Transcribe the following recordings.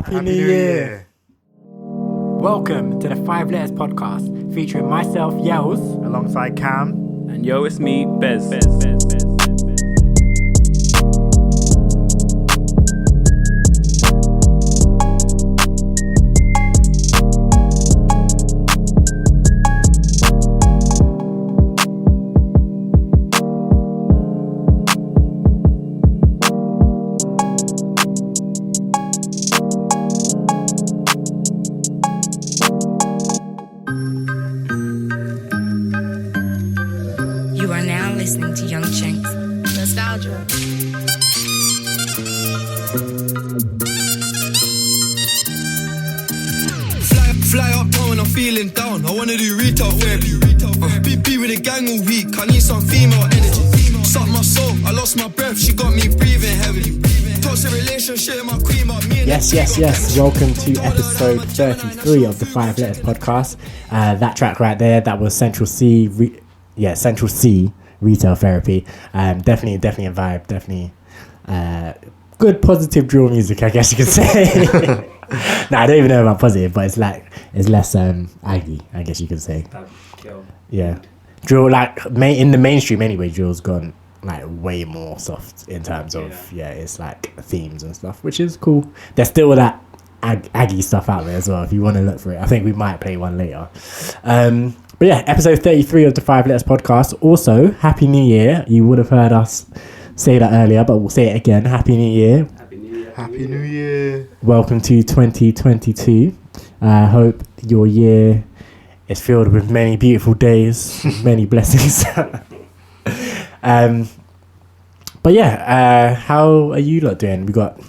Happy New Year! Welcome to the 5 Letters Podcast, featuring myself, Yels, alongside Cam. And yo, it's me, Bez. Fly up now when I'm feeling down. I wanna do retail therapy. Be with a gang all week. I need some female energy. Suck my soul, I lost my breath. She got me breathing heavily. Toxic relationship, my queen, but me and Yes. Welcome to episode 33 of the 5 Letters Podcast. That track right there, that was Central C. Central C Retail Therapy. Definitely a vibe. Definitely good positive drill music, I guess you could say. I don't even know about positive, but it's less aggy, I guess you could say. Yeah, drill in the mainstream anyway. Drill's gone way more soft in terms of it's themes and stuff, which is cool. There's still that aggy stuff out there as well if you want to look for it. I think we might play one later. But yeah, episode 33 of the 5 Letters Podcast. Also, Happy New Year. You would have heard us say that earlier, but we'll say it again. Happy New Year. Happy New Year. Welcome to 2022. I hope your year is filled with many beautiful days, many blessings. But yeah, how are you lot doing? We got,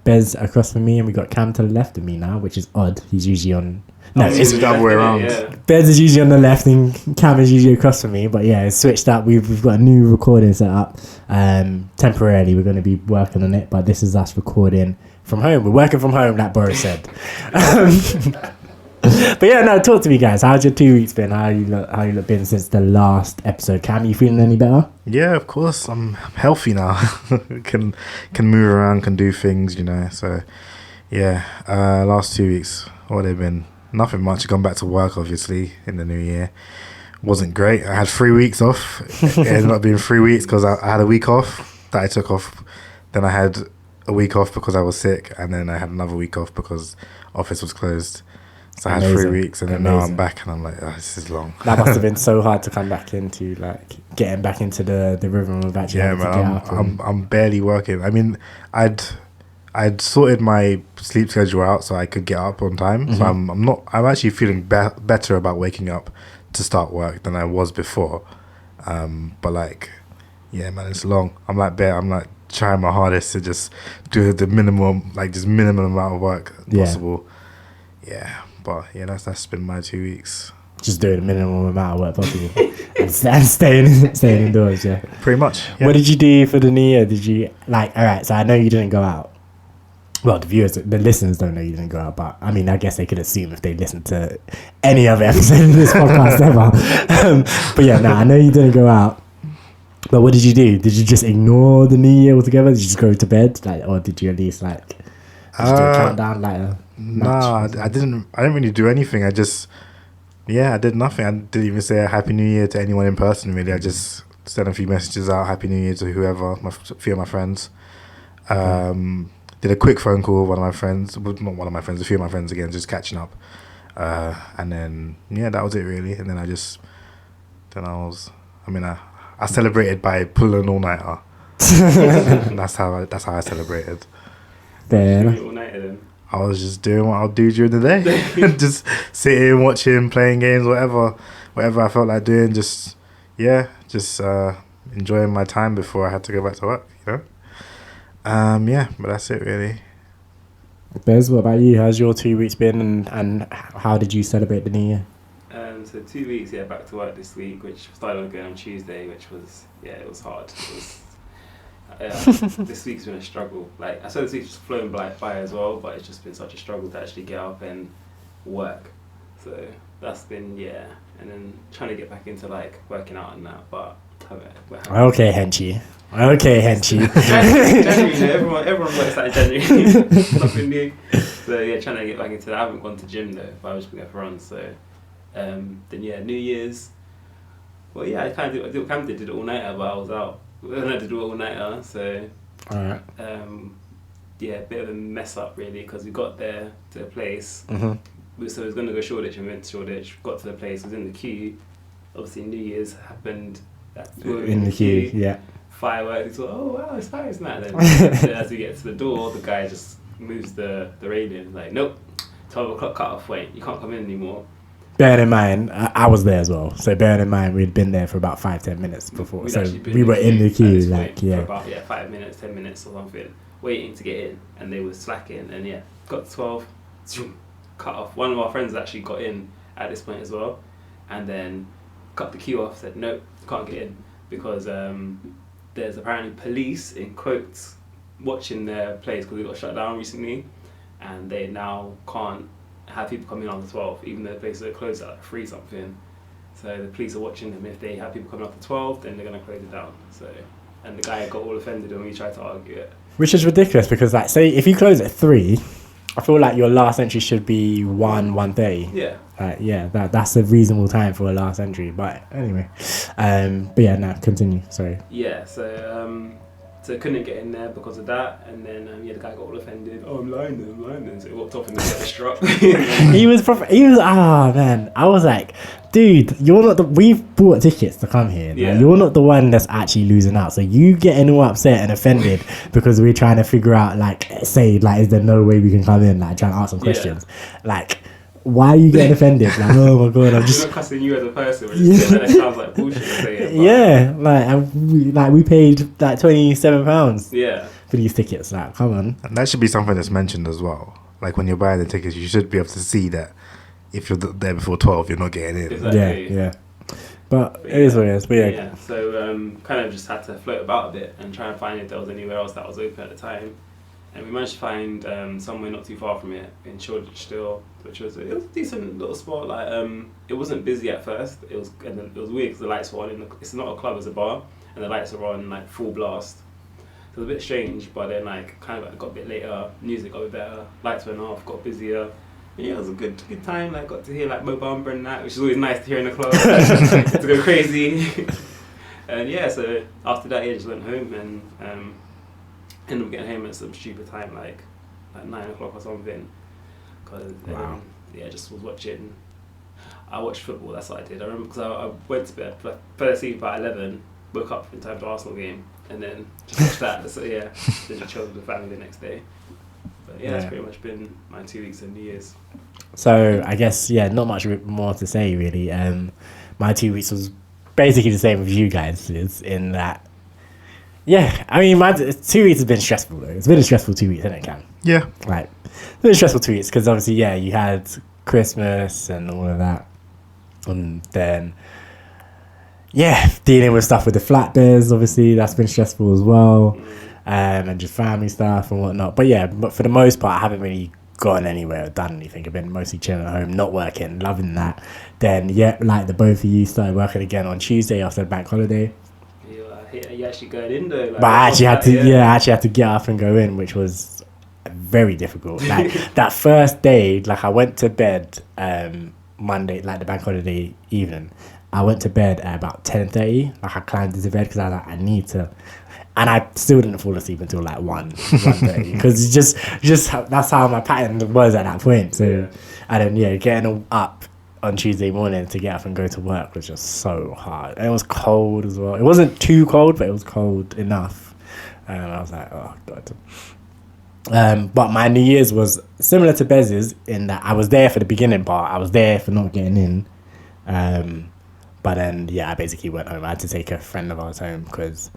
Bez across from me and we got Cam to the left of me now, which is odd. He's usually on... No, it's the double way around. Yeah. Bez is usually on the left and Cam is usually across from me. But yeah, it's switched up. We've got a new recording set up. Temporarily, we're going to be working on it. But this is us recording from home. We're working from home, like Boris said. But yeah, no, talk to me, guys. How's your 2 weeks been? How you look been since the last episode? Cam, you feeling any better? Yeah, of course. I'm healthy now. can move around, can do things, So yeah, last 2 weeks, what have they been? Nothing much. Gone back to work, obviously, in the new year. Wasn't great. I had 3 weeks off. It ended up being 3 weeks because I had a week off that I took off. Then I had a week off because I was sick. And then I had another week off because office was closed. So I had 3 weeks. And then now I'm back and I'm like, this is long. That must have been so hard to come back into, getting back into the rhythm of actually having to get up. I'm barely working. I mean, I'd sorted my sleep schedule out so I could get up on time. Mm-hmm. So I'm actually feeling better about waking up to start work than I was before. But it's long. I'm trying my hardest to just do the minimum, minimum amount of work possible. Yeah. But yeah, that's been my 2 weeks. Just doing the minimum amount of work possible and staying indoors. Yeah. Pretty much. Yeah. What did you do for the new year? Did you all right? So I know you didn't go out. Well, the listeners don't know you didn't go out, but I mean, I guess they could assume if they listened to any other episode of this podcast ever. But yeah, I know you didn't go out. But what did you do? Did you just ignore the new year altogether? Did you just go to bed, or did you at least did you do a countdown I didn't really do anything. I did nothing. I didn't even say a Happy New Year to anyone in person. Really, I just sent a few messages out, Happy New Year to whoever, a few of my friends. Did a quick phone call with one of my friends, not one of my friends, a few of my friends again, just catching up. And then, that was it really. And then I celebrated by pulling an all-nighter. That's how I celebrated. I was just doing what I'll do during the day. Just sitting, watching, playing games, whatever I felt like doing, just enjoying my time before I had to go back to work, but that's it really. Bez, what about you? How's your 2 weeks been and how did you celebrate the new year? So 2 weeks, back to work this week, which started again on Tuesday, which was, it was hard. This week's been a struggle. I said this week's just flown by as well, but it's just been such a struggle to actually get up and work. So that's been, and then trying to get back into working out and that, but Okay, Henchy. January, everyone works out in January. Nothing new. So yeah, trying to get back into that. I haven't gone to gym though, but I was going for runs. So then yeah, New Year's. Well, yeah, I kind of did it all nighter, but I was out. And I did it all nighter, so Alright. yeah, a bit of a mess up really, because we got there to the place. So we was going to go Shoreditch, and we went to Shoreditch. Got to the place, was in the queue. Obviously, New Year's happened. We were In the queue, yeah. Fireworks. We thought, oh wow, it's nice now. Then as we get to the door, the guy just moves the railing. Like, nope, 12 o'clock cut off. Wait, you can't come in anymore. Bearing in mind, I was there as well. So bearing in mind, we'd been there for about 5-10 minutes before. So we were in the queue, like, yeah. For about 5 minutes, 10 minutes or something, waiting to get in, and they were slacking. And yeah, got to 12, zoom, cut off. One of our friends actually got in at this point as well, and then cut the queue off. Said nope, can't get in because there's apparently police in quotes watching their place because we got shut down recently, and they now can't have people come in on the 12th, even though the places are closed at like 3 something. So the police are watching them. If they have people coming after 12, then they're going to close it down. So, and the guy got all offended when we tried to argue it. Which is ridiculous because, like, say if you close at 3, I feel like your last entry should be 1:30. Yeah. Yeah, that's a reasonable time for a last entry. But anyway, but yeah, no, continue. Sorry. Yeah, so couldn't get in there because of that, and then yeah, the guy got all offended. Oh, I'm lying. So he walked off and then got struck. He was man. I was like, dude, you're not we've bought tickets to come here. Yeah. Like, you're not the one that's actually losing out. So you getting all upset and offended because we're trying to figure out, like, say, like, is there no way we can come in? Like, trying to ask some questions. Like, why are you getting offended? Like, oh my god, I'm just not cussing you as a person. That sounds like bullshit to say it, yeah, we paid like £27 yeah for these tickets. Like, come on. And that should be something that's mentioned as well. Like when you're buying the tickets, you should be able to see that if you're there before 12, you're not getting in. Exactly. Yeah. But it is what it is. But yeah. So kind of just had to float about a bit and try and find if there was anywhere else that was open at the time. And we managed to find somewhere not too far from it in Shoreditch still, which was a decent little spot. Like it wasn't busy at first. It was weird because the lights were on. It's not a club, it's a bar, and the lights are on like full blast. So it was a bit strange, but then like kind of got a bit later. Music got a bit better. Lights went off, got busier. And yeah, it was a good time. Like got to hear like Mo Bamba and that, which is always nice to hear in the club. To go crazy. And yeah, so after that, yeah, just went home and. Ended up getting home at some stupid time, like 9 o'clock or something. Cause just was watching. I watched football. That's what I did. I remember because I went to bed, fell asleep about 11. Woke up in time for the Arsenal game, and then just watched that. So yeah, then just chilled with the family the next day. But yeah, that's pretty much been my 2 weeks of New Year's. So I guess not much more to say really. My 2 weeks was basically the same with you guys. Is in that. Yeah, I mean, my 2 weeks has been stressful though. It's been a stressful 2 weeks, isn't it, Cam? Yeah. Like, it's been a stressful 2 weeks because obviously, you had Christmas and all of that. And then, dealing with stuff with the flatbears, obviously, that's been stressful as well. And just family stuff and whatnot. But for the most part, I haven't really gone anywhere or done anything. I've been mostly chilling at home, not working, loving that. Then, like the both of you started working again on Tuesday after the bank holiday. You actually going in though, like, but I actually had to get up and go in, which was very difficult. Like that first day, like I went to bed Monday, like the bank holiday evening. I went to bed at about 10:30. Like I climbed into bed because I was like, I need to, and I still didn't fall asleep until like 1:30 because just that's how my pattern was at that point. So and then getting up on Tuesday morning to get up and go to work was just so hard. And it was cold as well. It wasn't too cold, but it was cold enough. And I was like, oh god. But my New Year's was similar to Bez's in that I was there for the beginning part. I was there for not getting in. But then I basically went home. I had to take a friend of ours home because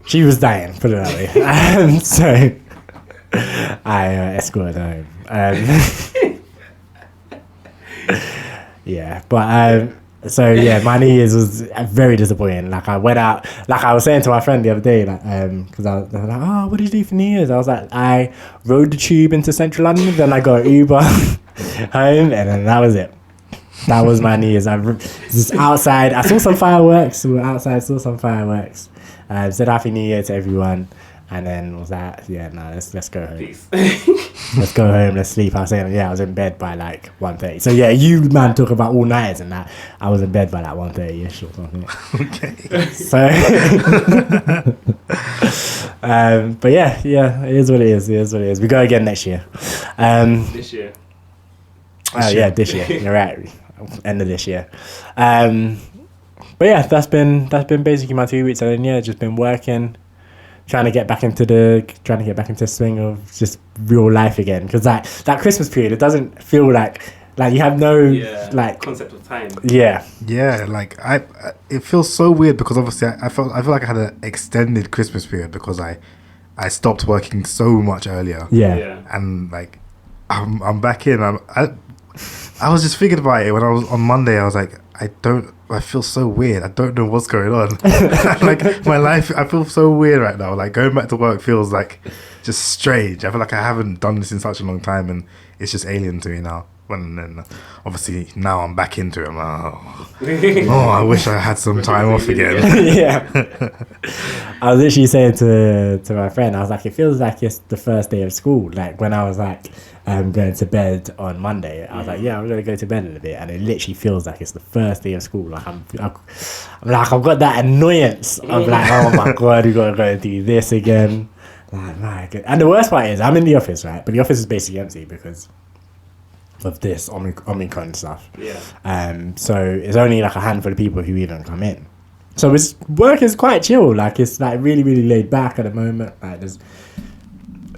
she was dying, put it that way. So I escorted her home. My New Year's was very disappointing. Like I went out, like I was saying to my friend the other day, like because I was like, oh, what did you do for New Year's? I was like, I rode the tube into central London, then I got Uber home, and then that was it. That was my New Year's. I was just outside. I saw some fireworks. We were outside, saw some fireworks. Said Happy New Year to everyone. And then was that, let's go home. Peace. Let's go home, let's sleep. I was saying, I was in bed by like 1:30. So yeah, you man talk about all nights and that. I was in bed by like 1:30ish or something. Okay. So, but yeah, it is what it is. We go again next year. This year. This year. You're right. End of this year. But yeah, that's been basically my 2 weeks. And then just been working. Trying to get back into the swing of just real life again, because that Christmas period, it doesn't feel like you have no like concept of time. Like it feels so weird because obviously I feel like I had an extended Christmas period because I stopped working so much earlier. And like I'm back in. I was just thinking about it when I was on Monday. I was like, I feel so weird. I don't know what's going on. Like my life, I feel so weird right now. Like going back to work feels like just strange. I feel like I haven't done this in such a long time, and it's just alien to me now. And then obviously now I'm back into it. I'm like, I wish I had some time off again. I was literally saying to my friend, I was like, it feels like it's the first day of school. Like when I was like going to bed on Monday, I was like, I'm gonna go to bed in a bit, and it literally feels like it's the first day of school. Like I'm like, I've got that annoyance of like, oh my god, we gotta go and do this again. Like my god. And the worst part is I'm in the office, right? But the office is basically empty because of this Omicron stuff. So it's only like a handful of people who even come in. So work is quite chill. Like it's like really, really laid back at the moment. Like there's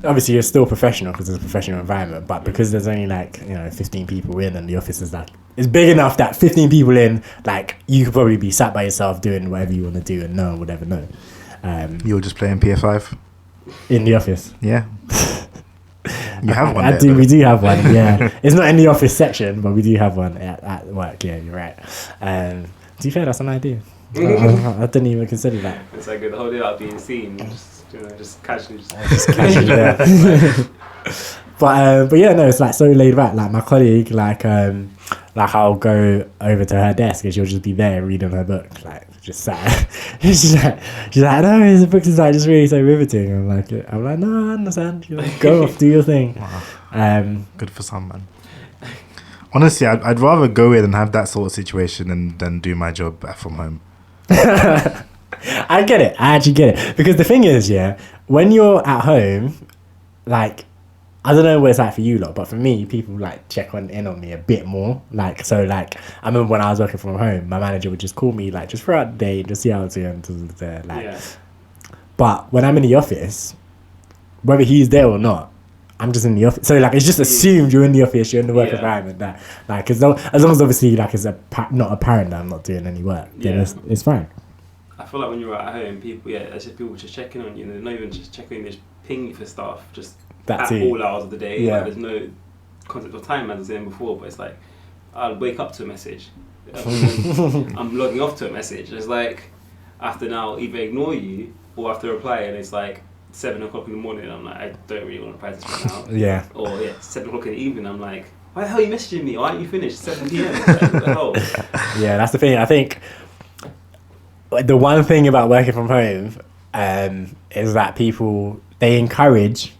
obviously you're still professional because it's a professional environment, but because there's only like 15 people in, and the office is like it's big enough that 15 people in, like you could probably be sat by yourself doing whatever you want to do, and no one would ever know. You're just playing PS5 in the office. Yeah. You have one. We do have one. Yeah, it's not in the office section, but we do have one at work. Yeah, you're right. To be fair, that's an idea. I didn't even consider that. It's like the whole day without being seen, just casually. There. But it's like so laid back. Like my colleague, like I'll go over to her desk and she'll just be there reading her book, like just sat. she's like, no, the book is like just really so riveting. I'm like, no, I understand. You're like, go off, do your thing. Wow. Good for some, man. Honestly, I'd rather go in and have that sort of situation than do my job from home. I get it. I actually get it. Because the thing is, when you're at home, like, I don't know what it's like for you lot, but for me, people like check in on me a bit more. Like, so like, I remember when I was working from home, my manager would just call me like just throughout the day, just see how it's doing. But when I'm in the office, whether he's there or not, I'm just in the office. So like, it's just assumed you're in the office, you're in the work environment. That like, as long as obviously like it's not apparent that I'm not doing any work, then it's fine. I feel like when you're at home, people, it's just people just checking on you, and they're not even just checking, they just ping you for stuff, just at all hours of the day. Like, there's no concept of time, as I was saying before, but it's like, I'll wake up to a message. I'm logging off to a message. It's like, I have to now either ignore you or I have to reply, and it's like 7 o'clock in the morning. I'm like, I don't really want to reply to this right now. Or 7 o'clock in the evening. I'm like, why the hell are you messaging me? Why aren't you finished? 7 p.m. Like, what the hell? Yeah, that's the thing. I think the one thing about working from home is that people, they encourage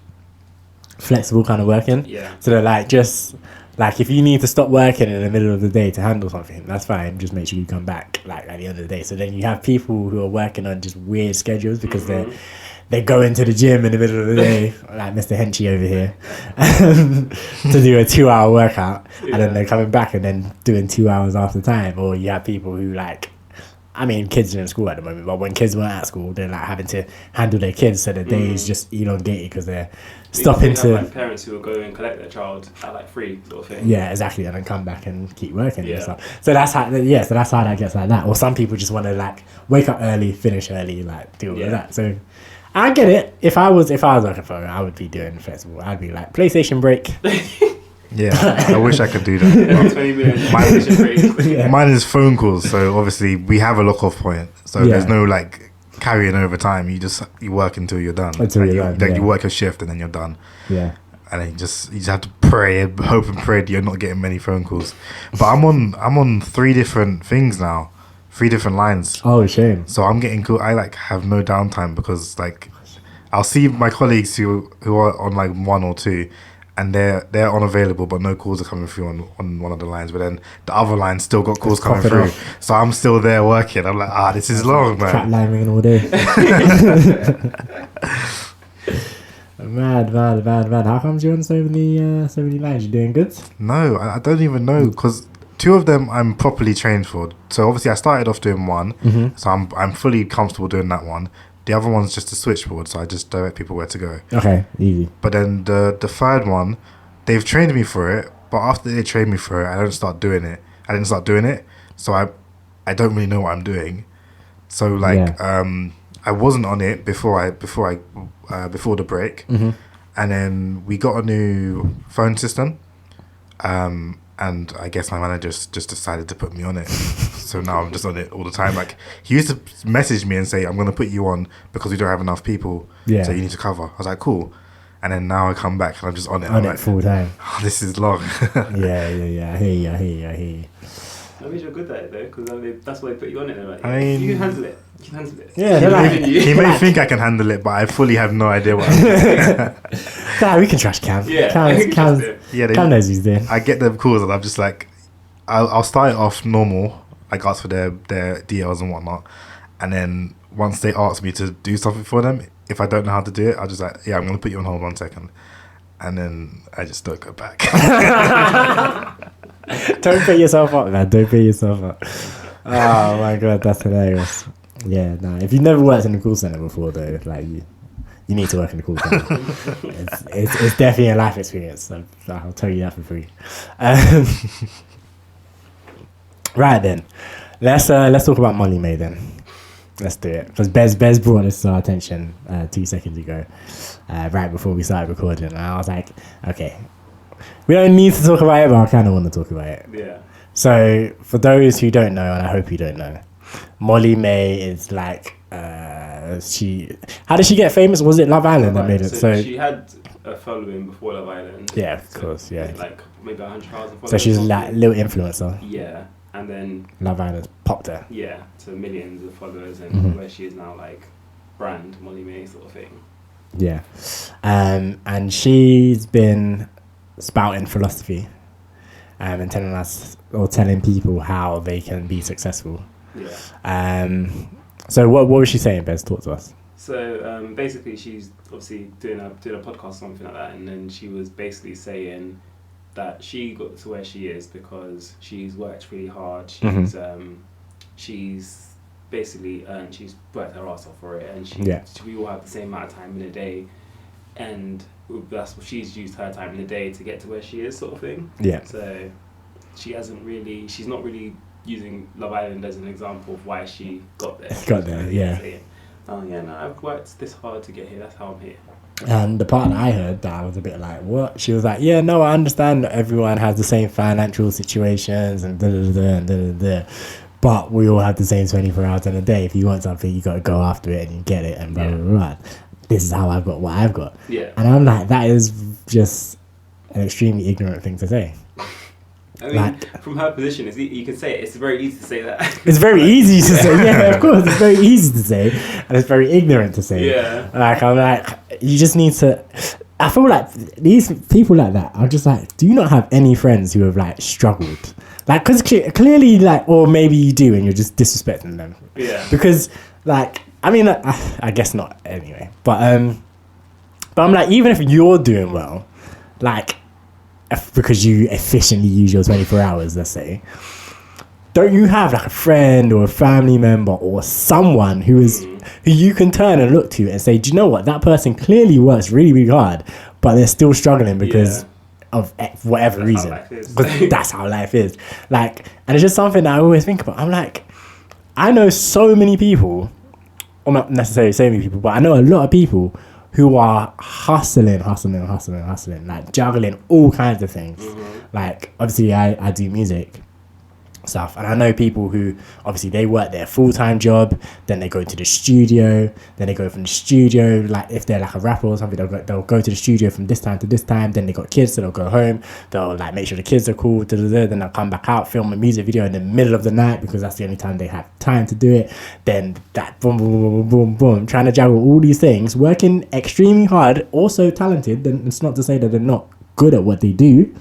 flexible kind of working. So they're like, just like, if you need to stop working in the middle of the day to handle something, that's fine. Just make sure you come back like at the end of the day. So then you have people who are working on just weird schedules because they go into the gym in the middle of the day, like Mr. Henchy over here, to do a 2-hour workout, and then they're coming back and then doing 2 hours after time. Or you have people who like, I mean, kids are in school at the moment, but when kids weren't at school, they're like having to handle their kids, so the day is just elongated because they're stopping to have, like, parents who will go and collect their child at like 3 sort of thing. Yeah, exactly, and then come back and keep working and stuff. So that's how that gets like that. Or some people just want to like wake up early, finish early, like do all of that. So I get it. If I was working for home, I would be doing flexible. I'd be like PlayStation break. Yeah, I wish I could do that. 20 minutes. Mine is phone calls, so obviously we have a lock-off point, so there's no like carrying over time. You work until you're done. You work your shift and then you're done. Yeah, and then you just have to pray, hope and pray that you're not getting many phone calls. But I'm on 3 different things now, 3 different lines. Oh, shame. So I'm getting cool. I like have no downtime because like I'll see my colleagues who are on like 1 or 2, and they're unavailable, but no calls are coming through on one of the lines. But then the other line still got calls coming through. Off. So I'm still there working. I'm like, this is long, man. Crap line ringing all day. Mad. How come you're on so many lines? You doing good? No, I don't even know, because 2 of them I'm properly trained for. So obviously I started off doing 1, so I'm fully comfortable doing that one. The other one's just a switchboard, so I just direct people where to go. Okay, easy. But then the 3rd one, they've trained me for it, but after they trained me for it, I didn't start doing it. So I don't really know what I'm doing. So like I wasn't on it before the break, and then we got a new phone system, and I guess my manager just decided to put me on it. So now I'm just on it all the time. Like, he used to message me and say, I'm going to put you on because we don't have enough people, so you need to cover. I was like, cool. And then now I come back and I'm just on it. On it like, full time. Oh, this is long. Yeah. I hear you. That means you're good at it though, because that's why they put you on it. They're like, I mean, you can handle it. Yeah, he may think I can handle it, but I fully have no idea what I'm doing. Nah, we can trust Cam. Yeah, Cam knows he's doing. I get them calls and I'm just like, I'll start it off normal, like ask for their DLs and whatnot, and then once they ask me to do something for them, if I don't know how to do it, I'll just like, I'm going to put you on hold 1 second, and then I just don't go back. Don't beat yourself up, man. Don't beat yourself up. Oh my god, that's hilarious. Yeah, no. If you've never worked in a call center before, though, like you need to work in a call center. it's definitely a life experience. So I'll tell you that for free. Right then, let's talk about Molly Mae then. Let's do it, because Bez brought this to our attention 2 seconds ago, right before we started recording, and I was like, okay, we don't need to talk about it, but I kind of want to talk about it. Yeah. So, for those who don't know, and I hope you don't know, Molly Mae is like, how did she get famous? Was it Love Island that made it? So she had a following before Love Island. Yeah, of course, yeah. Like maybe 100,000 followers. So she's like a little influencer. Yeah, and then Love Island popped her. Yeah, to millions of followers, and where she is now, like brand Molly Mae sort of thing. Yeah, and she's been spouting philosophy, and telling people how they can be successful. Yeah. So what was she saying, Bez? Talk to us. So basically, she's obviously doing a podcast or something like that, and then she was basically saying that she got to where she is because she's worked really hard. She's basically she's worked her ass off for it, and we all have the same amount of time in a day, and that's what she's used her time in the day to get to where she is, sort of thing. Yeah. So she's not really using Love Island as an example of why she got there. Yeah. Saying, oh yeah, no, I've worked this hard to get here. That's how I'm here. And the part that I heard that I was a bit like, what? She was like, yeah, no, I understand that everyone has the same financial situations and da-da-da-da, but we all have the same 24 hours in a day. If you want something, you got to go after it and you get it and blah, blah, blah. This is how I've got what I've got. Yeah. And I'm like, that is just an extremely ignorant thing to say. I mean, from her position, you can say it. It's very easy to say that. It's very easy to say. Yeah, of course. It's very easy to say. And it's very ignorant to say. Yeah. Like, I'm like, you just need to... I feel like these people like that are just like, do you not have any friends who have, like, struggled? Like, because clearly, like, or maybe you do and you're just disrespecting them. Yeah. Because, like, I mean, I guess not anyway. But I'm like, even if you're doing well, like... because you efficiently use your 24 hours, let's say, don't you have like a friend or a family member or someone who you can turn and look to and say, do you know what, that person clearly works really, really hard, but they're still struggling because of whatever reason, because that's how life is. Like, and it's just something that I always think about. I'm like, I know so many people, or not necessarily so many people, but I know a lot of people who are hustling, like juggling all kinds of things. Like, obviously I do music, stuff. And I know people who obviously they work their full-time job, then they go to the studio, then they go from the studio, like if they're like a rapper or something, they'll go to the studio from this time to this time, then they got kids, so they'll go home, they'll like make sure the kids are cool, then they'll come back out, film a music video in the middle of the night because that's the only time they have time to do it. Then that boom boom boom boom boom, trying to juggle all these things, working extremely hard, also talented. Then it's not to say that they're not good at what they do,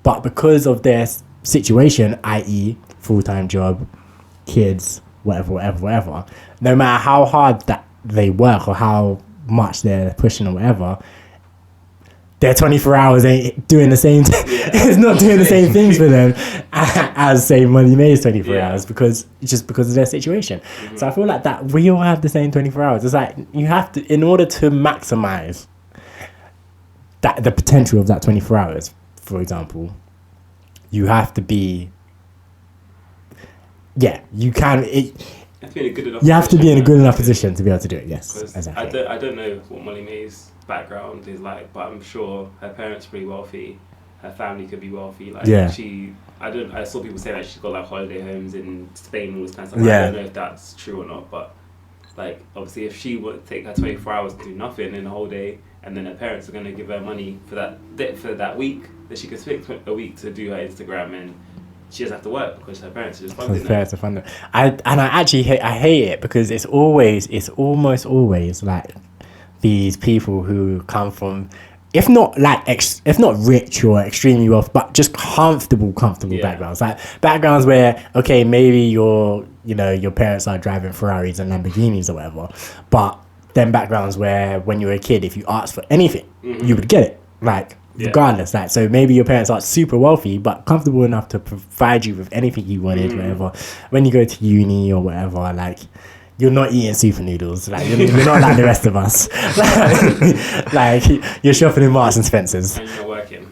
but because of their situation, i.e. full-time job, kids, whatever, no matter how hard that they work or how much they're pushing or whatever, their 24 hours ain't doing the same it's not doing the same things for them as say Molly Mae's 24 hours because of their situation. So I feel like that we all have the same 24 hours. It's like you have to, in order to maximize that the potential of that 24 hours, for example, you have to be you have to be in a good enough position to be able to do it. Yes, exactly. I don't know what Molly Mae's background is like, but I'm sure her parents are pretty wealthy. Her family could be wealthy. Like I saw people say that she's got like holiday homes in Spain and all this kind of stuff. I don't know if that's true or not, but like obviously if she would take her 24 hours to do nothing in a whole day, and then her parents are going to give her money for that week, that she could spend a week to do her Instagram, and she doesn't have to work because her parents are just funding it. I hate it because it's almost always like these people who come from, if not rich or extremely wealthy, but just comfortable backgrounds, like backgrounds where okay, maybe your parents are driving Ferraris and Lamborghinis or whatever, but then backgrounds where when you were a kid, if you asked for anything, you would get it, like regardless. Like, so maybe your parents aren't super wealthy, but comfortable enough to provide you with anything you wanted, whatever. When you go to uni or whatever, like you're not eating super noodles. Like you're not like the rest of us. like you're shopping in Marks and Spencer's.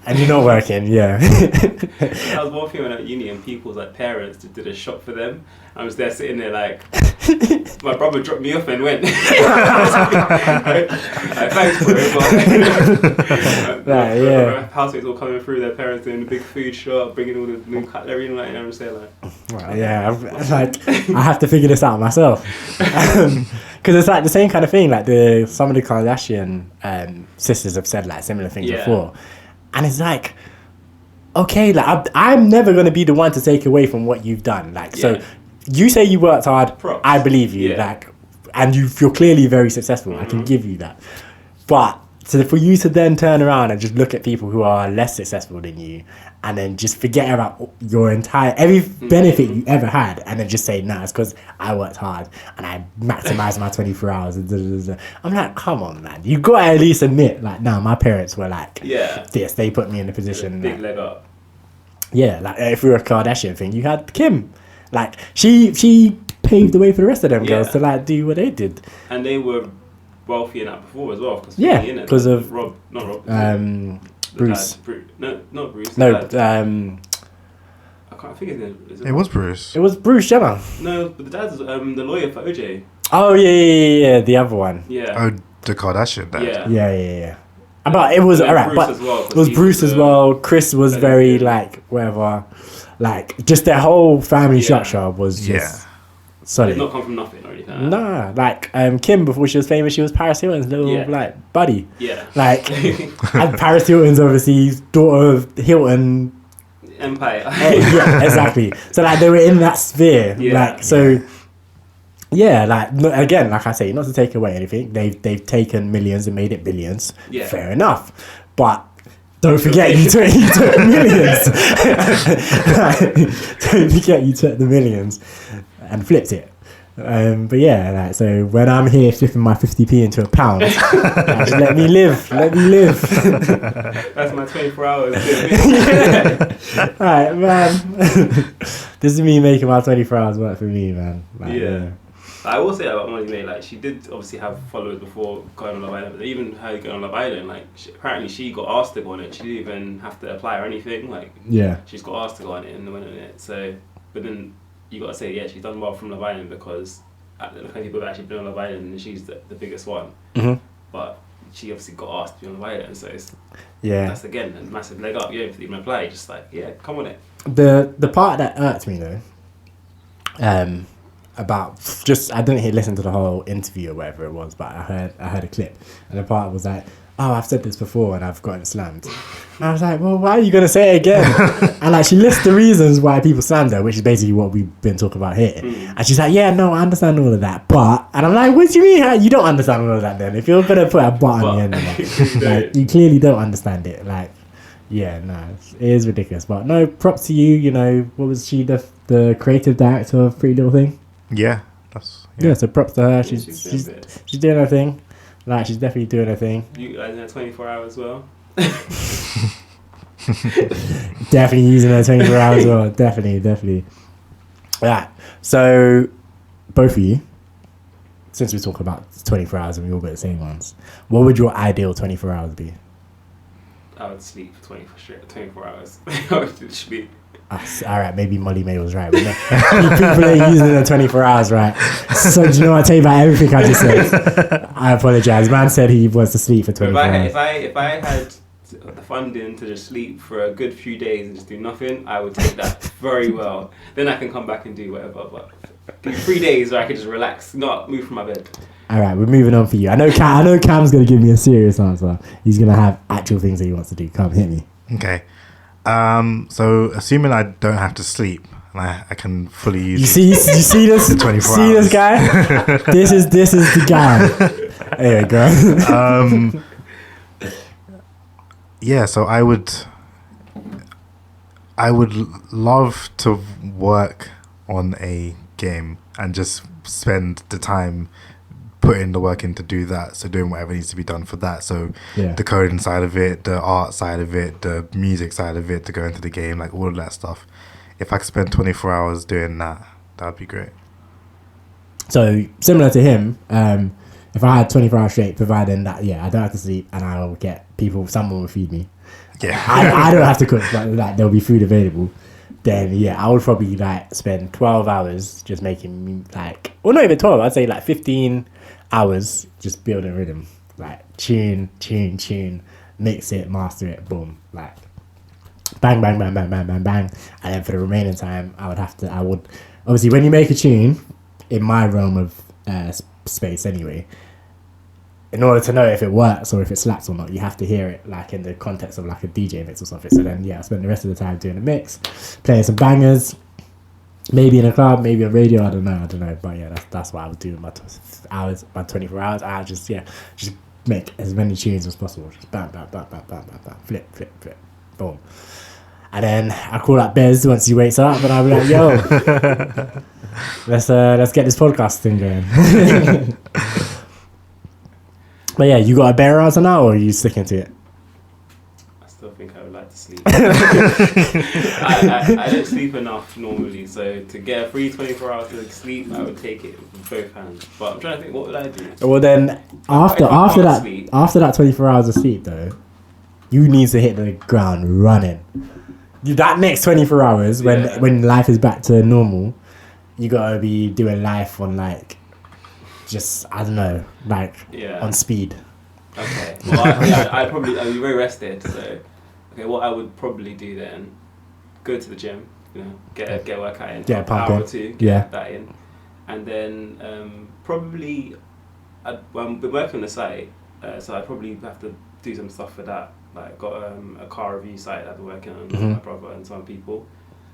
And you're not working. Yeah. That was one thing when at uni and people's like parents did a shop for them. I was there sitting there like, my brother dropped me off and went. Thanks for it. But housemates all coming through, their parents doing the big food shop, bringing all the new cutlery and like, and I'm just there like. I have to figure this out myself. Because it's like the same kind of thing. Like some of the Kardashian sisters have said like similar things before. And it's like, okay, like I'm never going to be the one to take away from what you've done. Like, so you say you worked hard, props. I believe you, like, and you're clearly very successful. I can give you that. But for you to then turn around and just look at people who are less successful than you and then just forget about your every benefit you ever had and then just say, nah, it's because I worked hard and I maximized my 24 hours. I'm like, come on, man. You got to at least admit, like, nah, my parents were like, this, they put me in a position. Big leg up. Yeah, like if we were a Kardashian thing, you had Kim. Like, she paved the way for the rest of them girls to like do what they did. And they were wealthy in that before as well. Because of Bruce. Not Bruce. No, I can't think of his name. It was Bruce. It was Bruce Jenner. No, but the dad's the lawyer for OJ. Oh yeah, the other one. Yeah. Oh, the Kardashian dad. Yeah. But it was alright. But it was Bruce as well. Chris was very like whatever, like just their whole family structure was just solid. Did not come from nothing or anything. Nah, like Kim before she was famous, she was Paris Hilton's little like buddy. Yeah. Like, and Paris Hilton's obviously daughter of Hilton Empire. Yeah, exactly. So like they were in that sphere. Like so. Yeah, like again, like I say, not to take away anything. They've taken millions and made it billions. Yeah. Fair enough, but don't forget you took millions. Don't forget you took the millions and flipped it. But yeah, like so when I'm here flipping my 50p into a pound, like, let me live. That's my 24 hours. Alright, man. This is me making my 24 hours work for me, man. Like, I will say about Molly Mae, like she did obviously have followers before going on Love Island, but even her going on Love Island, like apparently she got asked to go on it. She didn't even have to apply or anything. Like she's got asked to go on it and went on it. So, but then you got to say she's done well from Love Island because the people have actually been on Love Island and she's the biggest one. Mm-hmm. But she obviously got asked to be on Love Island, so that's again a massive leg up. You don't even apply, just like come on it. The part that irked me though About just I didn't listen to the whole interview or whatever it was, but I heard a clip, and the part was like, "Oh, I've said this before and I've gotten slammed." And I was like, "Well, why are you gonna say it again?" And like she lists the reasons why people slammed her, which is basically what we've been talking about here. And she's like, "Yeah, no, I understand all of that, but," and I'm like, "What do you mean? How you don't understand all of that? Then if you're gonna put a but on the end of it, like, you clearly don't understand it." Like, yeah, no, it is ridiculous. But no, props to you. You know, what was she the creative director of Pretty Little Thing? Yeah, that's Yeah, so props to her. She's doing her thing. Like, she's definitely doing her thing. You guys in 24 hours as well. Definitely using her 24 hours as well. Definitely. Yeah. So, both of you, since we talk about 24 hours and we all got the same ones, what would your ideal 24 hours be? I would sleep for 24 hours. I would sleep. All right, maybe Molly Mae was right. But no, people ain't using the 24 hours, right? So do you know what? I tell you about everything I just said. I apologize. Man said he wants to sleep for 24 hours. If I had the funding to just sleep for a good few days and just do nothing, I would take that very well. Then I can come back and do whatever. But give me 3 days where I can just relax, not move from my bed. All right, we're moving on for you. I know Cam's going to give me a serious answer. He's going to have actual things that he wants to do. Come, hit me. okay. So assuming I don't have to sleep and I can fully use you see this 24 see hours. this guy. this is the guy. There you go. Yeah, so I would love to work on a game and just spend the time putting the work in to do that. So doing whatever needs to be done for that. So Yeah. the coding side of it, the art side of it, the music side of it, to go into the game, like all of that stuff. If I could spend 24 hours doing that, that'd be great. So similar to him, if I had 24 hours straight, providing that I don't have to sleep and I'll get someone will feed me. Yeah. I don't have to cook, but like there'll be food available. Then I would probably like spend 12 hours just making like, well, not even 12. I'd say like 15 hours just building rhythm, like tune, mix it, master it, boom, like bang, bang, bang, bang, bang, bang, bang. And then for the remaining time, I would obviously when you make a tune, in my realm of space anyway, in order to know if it works or if it slaps or not, you have to hear it like in the context of like a DJ mix or something. So then I spend the rest of the time doing a mix, playing some bangers, maybe in a club, maybe on radio, I don't know. But yeah, that's what I would do in my 24 hours. I just make as many tunes as possible. Just bam, bam, bam, bam, bam, bam, bam, flip, boom. And then I call up Bez once he wakes up, and I'll be like, "Yo, let's get this podcast thing going." But yeah, you got a better answer now, or are you sticking to it? I still think I would like to sleep. I don't sleep enough normally, so to get a free 24 hours of sleep, I would take it with both hands. But I'm trying to think, what would I do? Well, then after that 24 hours of sleep, though, you need to hit the ground running. That next 24 hours, when life is back to normal, you gotta be doing life on like, just I don't know, like on speed. Okay. Well, I'd be very rested. So, okay, what I would probably do then, go to the gym, get a workout in, pump hour in. or two, get that in, and then probably I've been working on the site, so I probably have to do some stuff for that. Like got a car review site I've been working on with my brother and some people.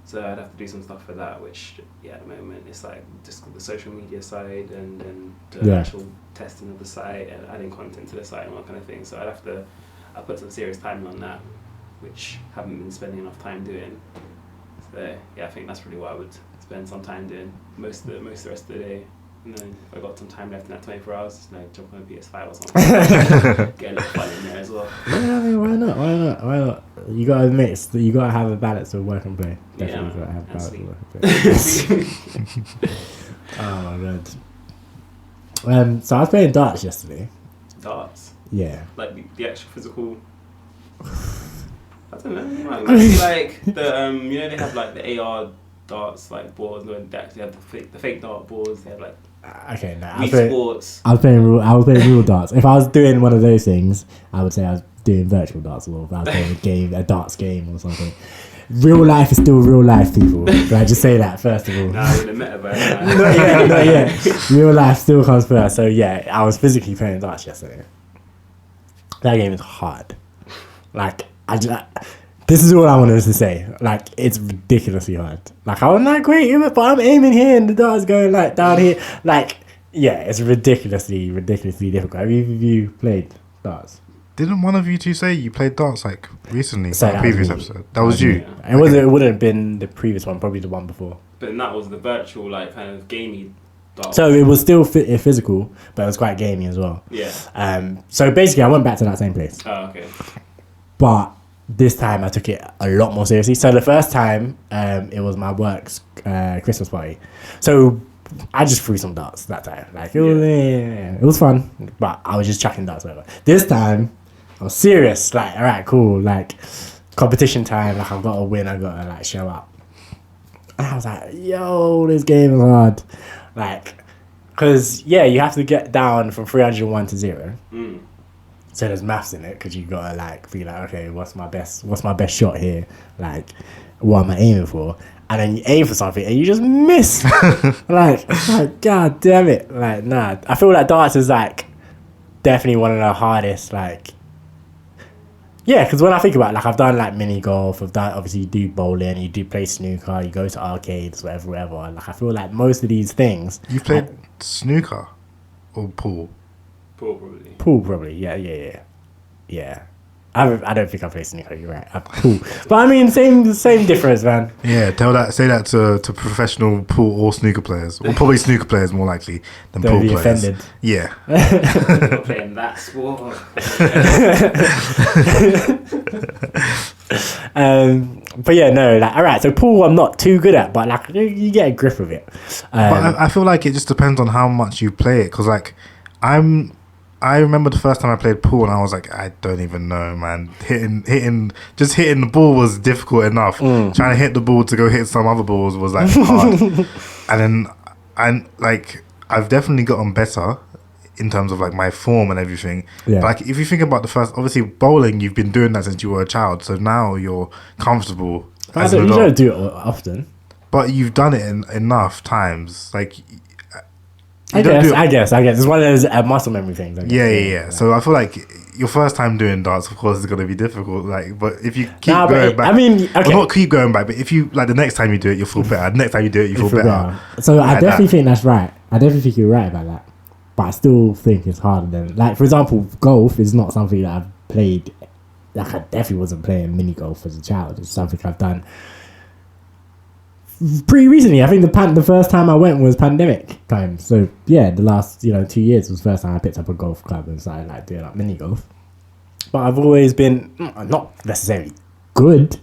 So I'd have to do some stuff for that, which at the moment it's like just the social media side and the actual testing of the site and adding content to the site and all that kind of thing. So I put some serious time on that, which I haven't been spending enough time doing. So I think that's really what I would spend some time doing most of the rest of the day. And then if I got some time left in that 24 hours, just jump on a PS5 or something. Get a little fun in there as well. Yeah, I mean, why not? You gotta mix. You gotta have a balance of work and play. Definitely gotta have a balance of work and play. Oh my god. So I was playing darts yesterday. Darts? Yeah. Like the actual physical. I don't know. Like the they have like the AR darts like boards, and they actually have the fake dart boards. They have like okay, no. sports. I was playing real darts. If I was doing one of those things, I would say I was doing virtual darts, or if I was playing a darts game or something. real life is still real life, people. Can I just say that first of all? Nah, I would have met her by now. Not yet. Real life still comes first. So yeah, I was physically playing darts yesterday. That game is hard. Like, this is all I wanted to say. Like, it's ridiculously hard. Like, I'm not great, but I'm aiming here and the dart's going like down here. Like, yeah, it's ridiculously difficult. Have either of you played darts? Didn't one of you two say you played darts like recently? So on the previous episode. That was you. Yeah. It wouldn't have been the previous one, probably the one before. But that was the virtual, like, kind of gamey darts. So it was still physical, but it was quite gamey as well. Yeah. So basically, I went back to that same place. Oh, okay. But this time I took it a lot more seriously. So the first time, it was my work's Christmas party. So I just threw some darts that time. Like, it was fun, but I was just chucking darts over. This time, I was serious. Like, all right, cool. Like, competition time. Like, I've got to win. I've got to, like, show up. And I was like, yo, this game is hard. Like, because, yeah, you have to get down from 301 to 0. Mm. So there's maths in it, because you got to, like, be like, okay, what's my best shot here? Like, what am I aiming for? And then you aim for something and you just miss. like, God damn it. Like, nah. I feel like darts is, like, definitely one of the hardest, like... Yeah, because when I think about it, like, I've done, like, mini golf. I've done, obviously, you do bowling, you do play snooker, you go to arcades, whatever. Like, I feel like most of these things... You played snooker or pool? Pool, probably. Yeah. I don't think I play snooker. You're right. Pool, but I mean, same difference, man. Yeah, say that to professional pool or snooker players, or probably snooker players more likely than Don't pool be players. offended. Yeah. I'm not playing that sport. But yeah, no, like, all right. So pool, I'm not too good at, but like, you get a grip of it. But I feel like it just depends on how much you play it, because like I remember the first time I played pool and I was like, I don't even know, man. Hitting the ball was difficult enough. Trying to hit the ball to go hit some other balls was like hard. And then I've definitely gotten better in terms of like my form and everything. Yeah. But like if you think about the first, obviously bowling, you've been doing that since you were a child, so now you're comfortable. You don't do it often. But you've done it enough times, like. I guess. It's one of those muscle memory things. Yeah. So I feel like your first time doing darts, of course, is going to be difficult. Like, but if you keep going back, I mean, okay. Well, not keep going back, but if you like the next time you do it, you'll feel better. The next time you do it, you feel better. So like I definitely think that's right. I definitely think you're right about that. But I still think it's harder than, like, for example, golf is not something that I've played. Like, I definitely wasn't playing mini golf as a child. It's something I've done pretty recently. I think the first time I went was pandemic time. So yeah, the last 2 years was the first time I picked up a golf club and started like doing like mini golf. But I've always been not necessarily good,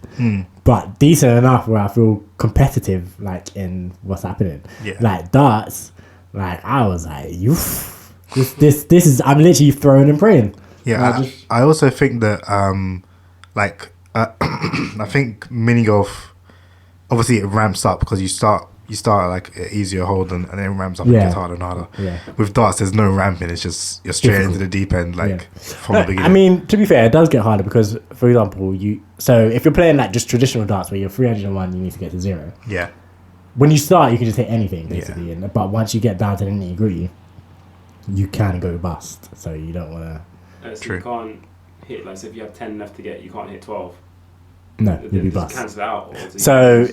but decent enough where I feel competitive like in what's happening. Yeah. Like darts, like I was like, this is, I'm literally throwing and praying. Yeah, I also think that I think mini golf, obviously it ramps up because you start at like an easier hold and then it ramps up and gets harder and harder. Yeah. With darts, there's no ramping. It's just you're straight into the deep end, from the beginning. I mean, to be fair, it does get harder because, for example, so if you're playing like just traditional darts where you're 301, you need to get to 0. Yeah. When you start, you can just hit anything basically, but once you get down to the nitty gritty, you can go bust. So you don't want to. So you can't hit, like, so if you have 10 left to get, you can't hit 12. No, you'll be bust. Cancel out. So,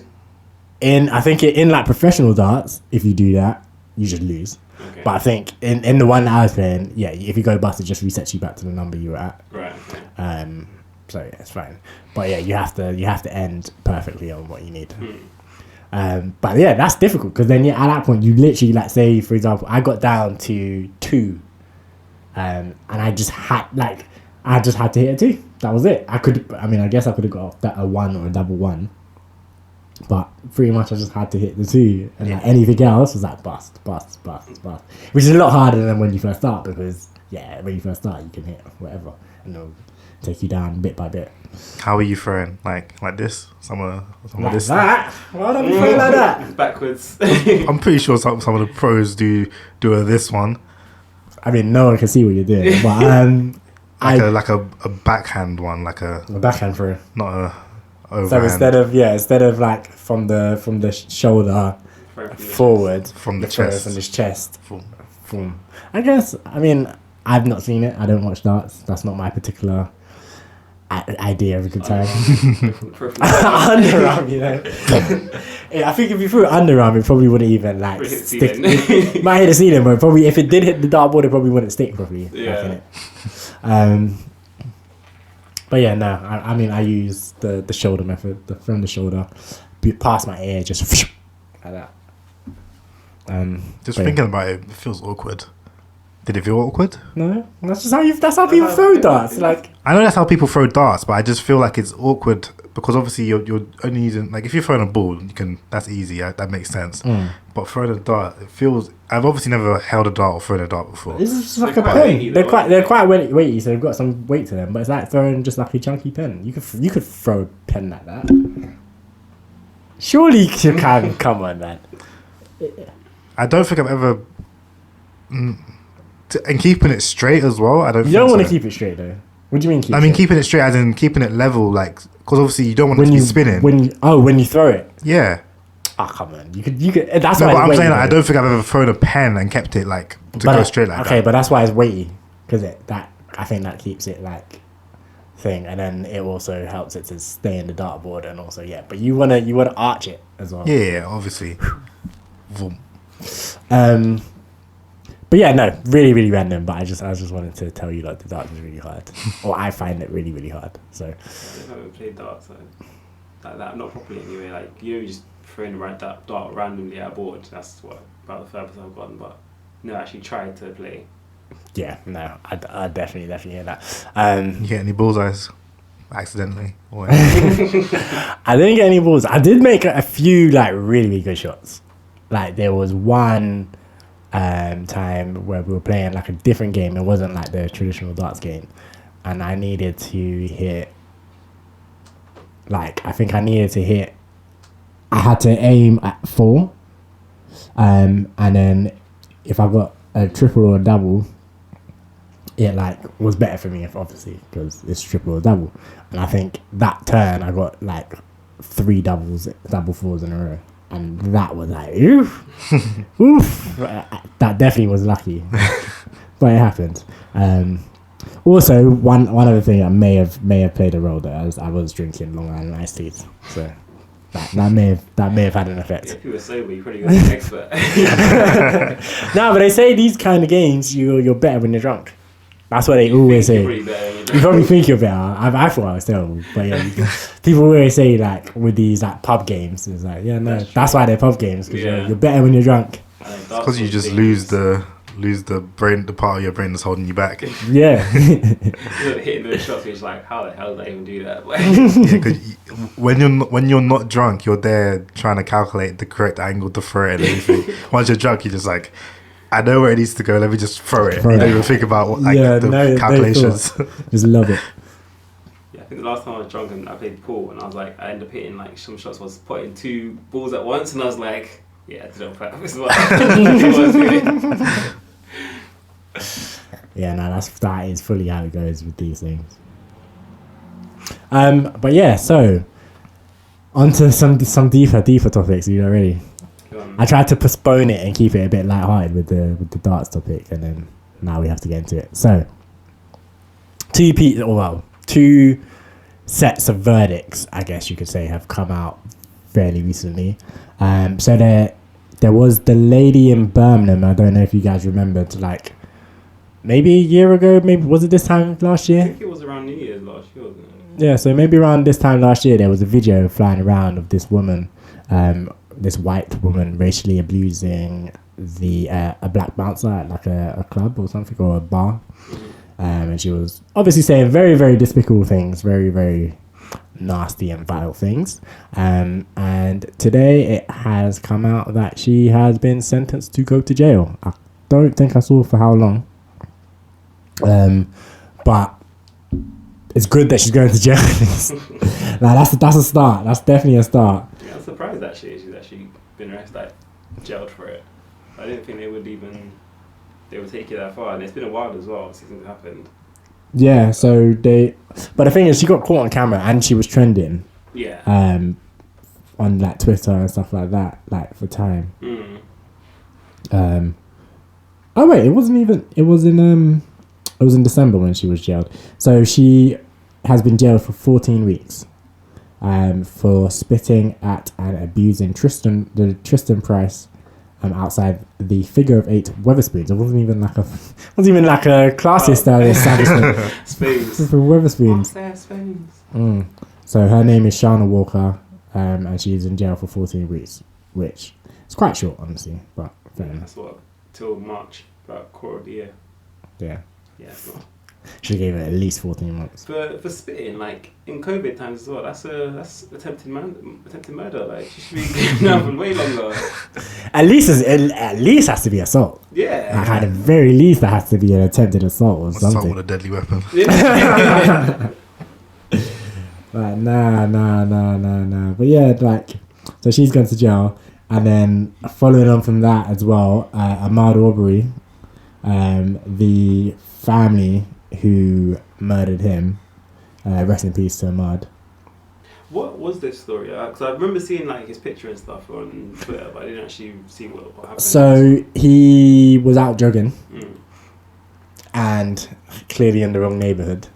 in like professional darts, if you do that, you just lose. Okay. But I think in the one that I was playing, if you go bust, it just resets you back to the number you were at. Right. So yeah, it's fine. But yeah, you have to end perfectly on what you need. But yeah, that's difficult because then at that point you literally, like, say for example, I got down to 2, and I just had to hit a 2. That was it. I guess I could have got a 1 or a double 1, but pretty much I just had to hit the 2, and like anything else was like bust, which is a lot harder than when you first start, because when you first start you can hit whatever and it'll take you down bit by bit. How are you throwing? Like this? Some of this? That? Why don't you throw like that? Backwards. I'm pretty sure some of the pros do this one. I mean, no one can see what you're doing, but like a backhand one, like a backhand throw, not overhand. instead of like from the shoulder forward, from the throw chest. from his chest. Boom. I guess. I mean, I've not seen it. I don't watch darts. That's not my particular idea of a good time. Underarm, you know. Yeah, I think if you threw it underarm, it probably wouldn't even like stick. It might hit the ceiling, but probably if it did hit the dartboard, it probably wouldn't stick properly. Yeah. But yeah, no. I mean, I use the shoulder method, from the shoulder, past my ear, just like that. Just thinking about it, it feels awkward. Did it feel awkward? No, that's how people throw darts. Like, I know that's how people throw darts, but I just feel like it's awkward because obviously you're only using, like, if you're throwing a ball, that's easy. That makes sense. But throwing a dart, it feels. I've obviously never held a dart or thrown a dart before. This is just like a pen. They're quite weighty, so they've got some weight to them. But it's like throwing just like a chunky pen. You could throw a pen like that. Surely you can. Come on, man. I don't think I've ever. And keeping it straight as well. I don't. You don't want to keep it straight though. What do you mean? Keeping it straight as in keeping it level, like, because obviously you don't want it to be spinning. When you throw it. Yeah. Oh, come on. You could. That's no, why. But I'm saying, like, I don't think I've ever thrown a pen and kept it like go straight like that. Okay, but that's why it's weighty, because I think that keeps it like thing, and then it also helps it to stay in the dartboard, and also but you wanna arch it as well. Yeah, obviously. But yeah, no, really, really random. But I just wanted to tell you, like, the darts is really hard, or I find it really, really hard. So I haven't played darts like that, not properly anyway. Like, you just throwing a dart randomly at a board. That's about the furthest I've gotten. But no, I actually tried to play. Yeah, no, I definitely hear that. You get any bullseyes accidentally? I didn't get any balls. I did make a few like really, really good shots. Like, there was one time where we were playing like a different game. It wasn't like the traditional darts game, and I needed to hit. Like, I think I needed to hit. I had to aim at 4, and then if I got a triple or a double, it like was better for me, obviously, because it's triple or double. And I think that turn I got like 3 double 4s in a row. And that was like, oof, oof. That definitely was lucky, but it happened. Also, one other thing that may have played a role there, as I was drinking Long Island iced teas, so that may have had an effect. If you were sober, you probably got an expert. No, but they say these kind of games, you're better when you're drunk. That's what they always say. You probably think you're better. I thought I was terrible, but yeah, people always say, like, with these like pub games, it's like, yeah, no, that's why they're pub games, because you're better when you're drunk. Because you just lose the brain, the part of your brain that's holding you back. Yeah. Hitting those shots, you're just like, how the hell did I even do that? Yeah, because when you're not drunk, you're there trying to calculate the correct angle to throw it and everything. Once you're drunk, you're just like, I know where it needs to go. Let me just throw it. You don't even think about the calculations. Just love it. Yeah, I think the last time I was drunk and I played pool, and I was like, I ended up hitting like some shots. I was putting 2 balls at once, and I was like, yeah, I did it on purpose. Yeah, no, that is fully how it goes with these things. But yeah, so onto some deeper topics. You know, really. I tried to postpone it and keep it a bit lighthearted with the darts topic, and then now we have to get into it. So, 2 sets of verdicts, I guess you could say, have come out fairly recently. So there was the lady in Birmingham. I don't know if you guys remember, like maybe a year ago. Maybe was it this time last year? I think it was around New Year's last year, wasn't it? Yeah, so maybe around this time last year, there was a video flying around of this woman. This white woman racially abusing a black bouncer at like a club or something, or a bar, and she was obviously saying very, very despicable things, very, very nasty and vile things, and today it has come out that she has been sentenced to go to jail. I don't think I saw for how long, but it's good that she's going to jail. Like, that's a start. That's definitely a start. Yeah, I'm surprised actually she's actually been arrested, like, jailed for it. I didn't think they would take it that far, and it's been a while as well since it happened. Yeah, but the thing is, she got caught on camera and she was trending, Yeah. On like Twitter and stuff like that, like for time. Oh wait, it wasn't even. It was in December when she was jailed. So she has been jailed for 14 weeks. For spitting at and abusing Tristan Price outside the Figure of 8 Weatherspoons. It wasn't even like a classy style establishment. Spoons. For Weatherspoons. Spoons. So her name is Shana Walker, and she's in jail for 14 weeks, which is quite short, honestly, but fair enough. That's what, till March, about quarter of the year. Yeah. Yeah, it's not. She gave it at least 14 months. For spitting, like in COVID times as well, that's attempted murder. Like she should be getting out for way longer. At least has to be assault. Yeah. Like, at the very least, there has to be an attempted assault or Assault something. with a deadly weapon. Like, nah. But yeah, like, so she's gone to jail, and then following on from that as well, Ahmaud Arbery, the family who murdered him, rest in peace to Ahmaud. What was this story? Because I remember seeing like his picture and stuff on Twitter, but I didn't actually see what happened. So he was out jogging, and clearly in the wrong neighborhood.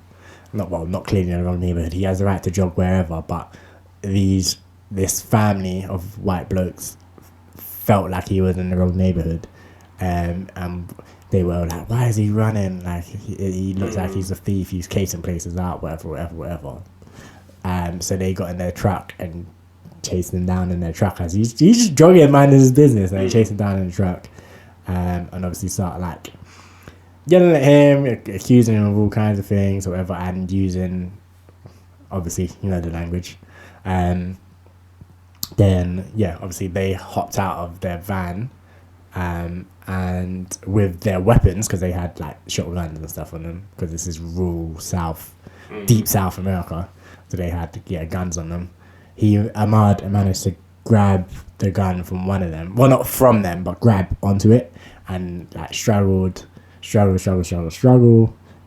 Not clearly in the wrong neighborhood. He has the right to jog wherever, but this family of white blokes felt like he was in the wrong neighborhood, and they were like, "Why is he running? Like he looks like he's a thief. He's casing places out, whatever." So they got in their truck and chased him down in their truck as he's just jogging, minding his business, and they chased him down in the truck, and obviously started like yelling at him, accusing him of all kinds of things, or whatever, and using, obviously, you know the language. Then obviously they hopped out of their van, and with their weapons, because they had like shotguns and stuff on them, because this is rural South, deep South America, so they had guns on them. Ahmaud managed to grab the gun from one of them, well, not from them, but grab onto it, and like struggle.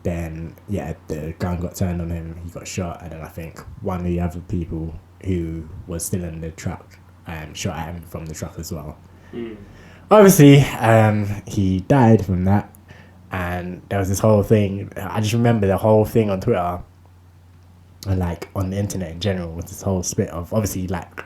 Then the gun got turned on him. He got shot, and then I think one of the other people who was still in the truck shot at him from the truck as well. Obviously, he died from that, and there was this whole thing. I just remember the whole thing on Twitter and like on the internet in general was this whole split of obviously like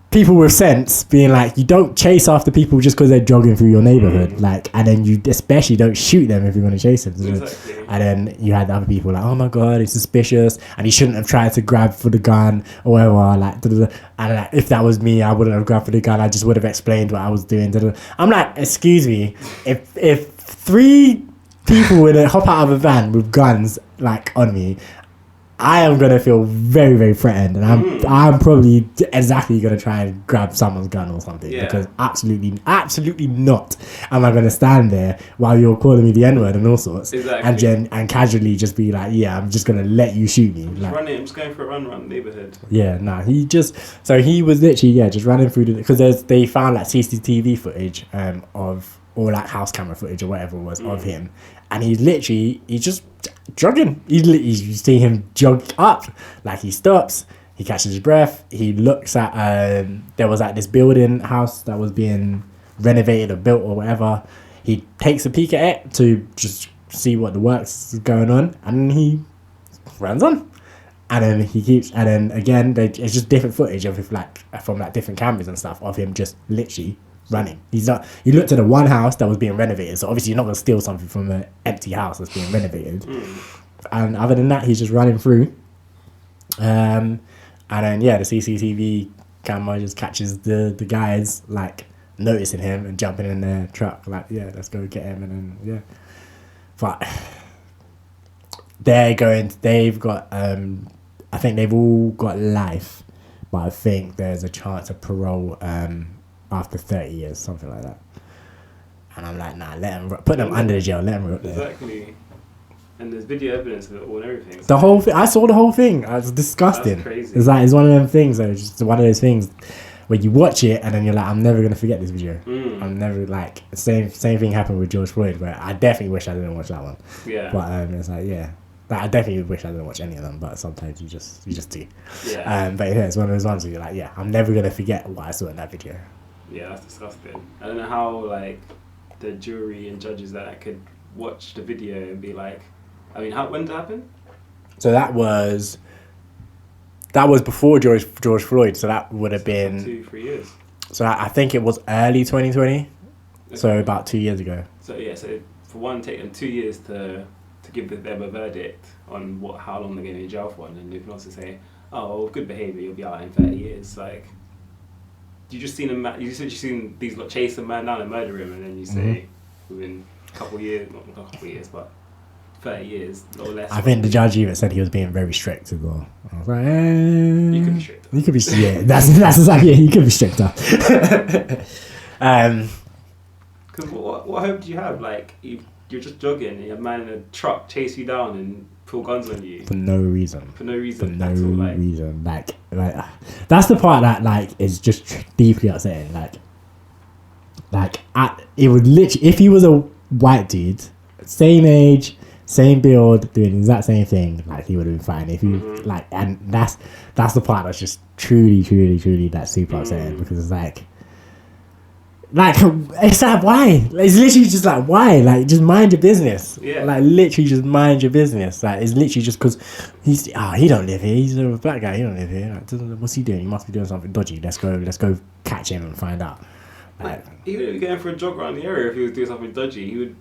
people with sense being like, you don't chase after people just because they're jogging through your neighborhood, like, and then you especially don't shoot them if you're going to chase them. Exactly. And then you had the other people like, oh my god, he's suspicious, and he shouldn't have tried to grab for the gun or whatever. Like, and like, if that was me, I wouldn't have grabbed for the gun. I just would have explained what I was doing. I'm like, excuse me, if 3 people would hop out of a van with guns like on me, I am gonna feel very, very threatened, and I'm probably exactly gonna try and grab someone's gun or something, because absolutely not am I gonna stand there while you're calling me the N-word and all sorts, and casually just be like, I'm just gonna let you shoot me. I'm just going for a run around the neighborhood. He was literally just running through because they found like CCTV footage of, or like house camera footage or whatever it was of him, and he's just jogging. You see him jog up, like he stops, he catches his breath, he looks at there was like this building house that was being renovated or built or whatever. He takes a peek at it to just see what the works is going on, and he runs on. And then he keeps, and then again, it's just different footage of him, like from like different cameras and stuff of him just literally running. He looked at the one house that was being renovated, so obviously you're not going to steal something from an empty house that's being renovated. And other than that, he's just running through. And then the CCTV camera just catches the guys like noticing him and jumping in their truck, like, let's go get him. And then but they've got I think they've all got life, but I think there's a chance of parole after 30 years, something like that. And I'm like, nah, put them under the jail, let them rot there. Exactly. And there's video evidence of it all and everything. The whole thing, I saw the whole thing. It was disgusting. That's crazy. It's one of them things, though. It's just one of those things where you watch it and then you're like, I'm never going to forget this video. I'm never, like, same thing happened with George Floyd, where I definitely wish I didn't watch that one. Yeah. But it's like, Like, I definitely wish I didn't watch any of them, but sometimes you just do. Yeah. But yeah, it's one of those ones where you're like, yeah, I'm never gonna forget what I saw in that video. Yeah, that's disgusting. I don't know how like the jury and judges that could watch the video and be like, I mean, when did it happen? So that was before George Floyd. So that would have been 2-3 years. So I think it was early 2020. So about 2 years ago. So yeah, so for one, take them 2 years to give them a verdict on how long they're going to be in jail for, and then you can also say, oh, well, good behaviour, you'll be out in 30 years. Like, you just seen these lot chase a man down and murder him, and then you say within a couple of years, not a couple of years, but 30 years or less. I think the judge even said he was being very strict as well. I was like, you could be stricter. You could be, yeah, that's exactly it. You could be stricter. Because what hope do you have? Like, you're just jogging and a man in a truck chase you down and pull guns on you for no reason. For no reason. Like that's the part that like is just deeply upsetting. It would literally, if he was a white dude, same age, same build, doing the exact same thing, like he would have been fine. If you and that's the part that's just truly that super upsetting, because it's like it's like, why? It's literally just like, why? Like, just mind your business. Yeah. Like, literally just mind your business. Like, it's literally just because he don't live here. He's a black guy. He don't live here. Like, what's he doing? He must be doing something dodgy. Let's go catch him and find out. Like, even if he was going for a jog around the area, if he was doing something dodgy, he would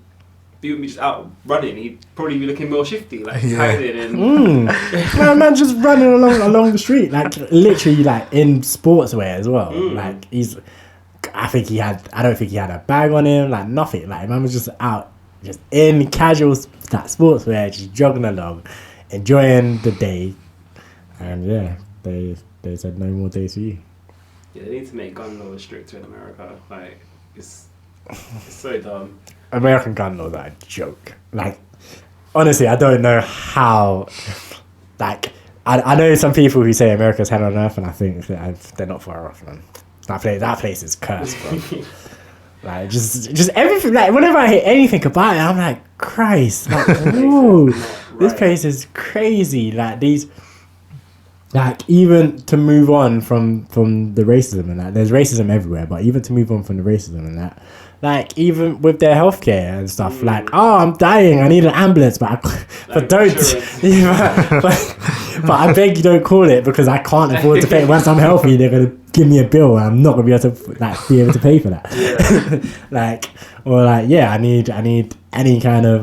be just out running. He'd probably be looking more shifty, like hiding and man just running along the street, like literally, like in sportswear as well. Like I don't think he had a bag on him, like nothing. Like, man was just out, just in casual sportswear, just jogging along, enjoying the day. And yeah, they said no more days for you. Yeah, they need to make gun laws stricter in America. Like, it's so dumb. American gun laws are a joke. Like, honestly, I don't know how. Like, I know some people who say America's hell on earth, and I think they're not far off, man. That place is cursed, bro. Like, just everything. Like, whenever I hear anything about it, I'm like, Christ, like, whoa, this place is crazy. Like, even to move on from the racism and that, there's racism everywhere, but even to move on from the racism and that, like, even with their healthcare and stuff, like, oh, I'm dying, I need an ambulance, but don't. But I beg you don't call it, because I can't afford to pay. Once I'm healthy, they're gonna give me a bill, and I'm not gonna be able to pay for that. Yeah. I need any kind of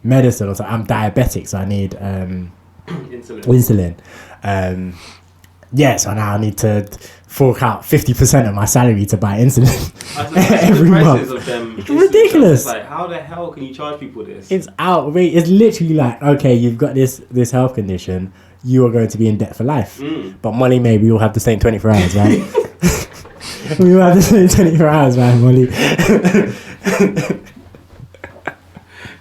medicine, or something. I'm diabetic, so I need insulin. So now I need to fork out 50% of my salary to buy insulin every month. Of them it's ridiculous. Like, how the hell can you charge people this? It's outrageous. It's literally like, okay, you've got this health condition, you are going to be in debt for life. But Molly Mae, we all have the same 24 hours, right? We all have the same 24 hours, right, Molly?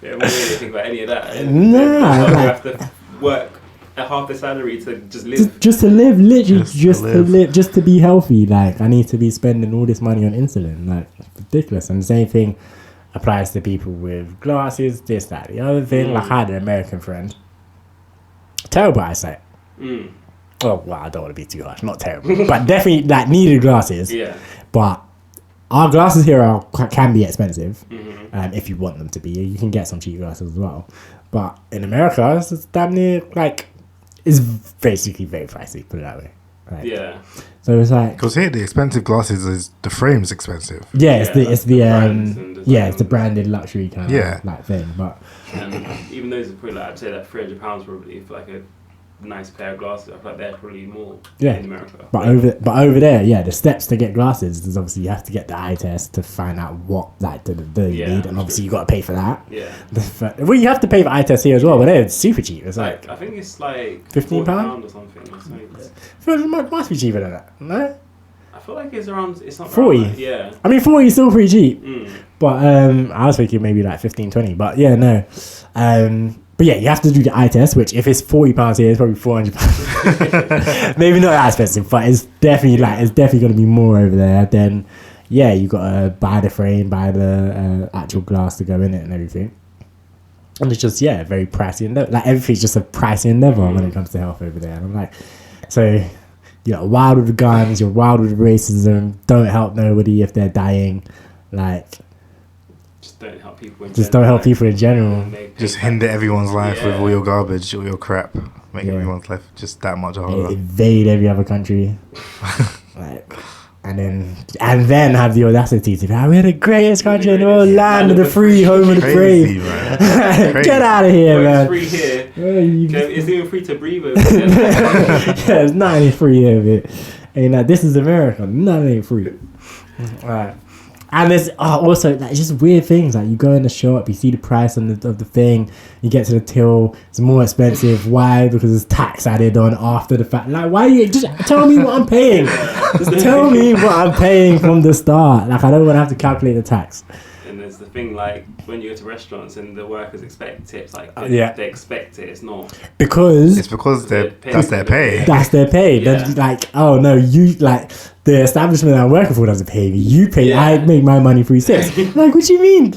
Yeah, we don't really think about any of that. Nah, you have to work at half the salary to just live. Just to live, literally, just to live, just to be healthy. Like, I need to be spending all this money on insulin. Like, it's ridiculous. And the same thing applies to people with glasses, this, that, the other thing. Like, I had an American friend. Terrible eyesight. Oh, well, I don't want to be too harsh. Not terrible. But definitely, like, needed glasses. Yeah. But our glasses here can be expensive. If you want them to be. You can get some cheap glasses as well. But in America, it's damn near, like, it's basically very pricey, put it that way. Like, yeah. So it's like, because here the expensive glasses is the frame's expensive. Yeah, it's the branded luxury kind of like thing. But even those are probably, like, I'd say that £300 probably for like a nice pair of glasses. I feel like they're probably more in America. But over there, the steps to get glasses is obviously you have to get the eye test to find out what you need, and obviously you got to pay for that. Yeah. Well, you have to pay for eye tests here as well, but they're super cheap. It's like I think it's like £15 or something. It must be cheaper than that. No. I feel like it's around. It's not 40. Around, yeah. I mean, 40 is still pretty cheap. But I was thinking maybe like 15, 20. But yeah, no. But yeah, you have to do the eye test, which if it's £40 here, it's probably £400. Maybe not that expensive, but it's definitely going to be more over there. Then, yeah, you got to buy the frame, buy the actual glass to go in it and everything. And it's just, very pricey. And like everything's just a pricey endeavor when it comes to health over there. And I'm like, so you're wild with the guns, you're wild with racism, don't help nobody if they're dying. Like, just don't help people in just general. don't help people in general. Just hinder everyone's life with all your garbage, all your crap. Make everyone's life just that much harder. Invade every other country. Like, and then have the audacity to be like, we're the greatest country in the world, land of the free, home of the brave. Get out of here, man. It's free here. Yeah, it's even free to breathe over here. it's not any free here, bit. And like, this is America, none ain't free. Alright. And there's also like just weird things, like you go in the shop, you see the price of the thing, you get to the till, it's more expensive. Why? Because there's tax added on after the fact. Like, why you just tell me what I'm paying? Just tell me what I'm paying from the start. Like, I don't want to have to calculate the tax. And there's the thing, like when you go to restaurants and the workers expect tips, like they expect it. It's not because that's their pay. That's their pay. Yeah. They're like, oh no, you like the establishment I'm working for doesn't pay me. You pay. Yeah. I make my money through tips. Like, what do you mean?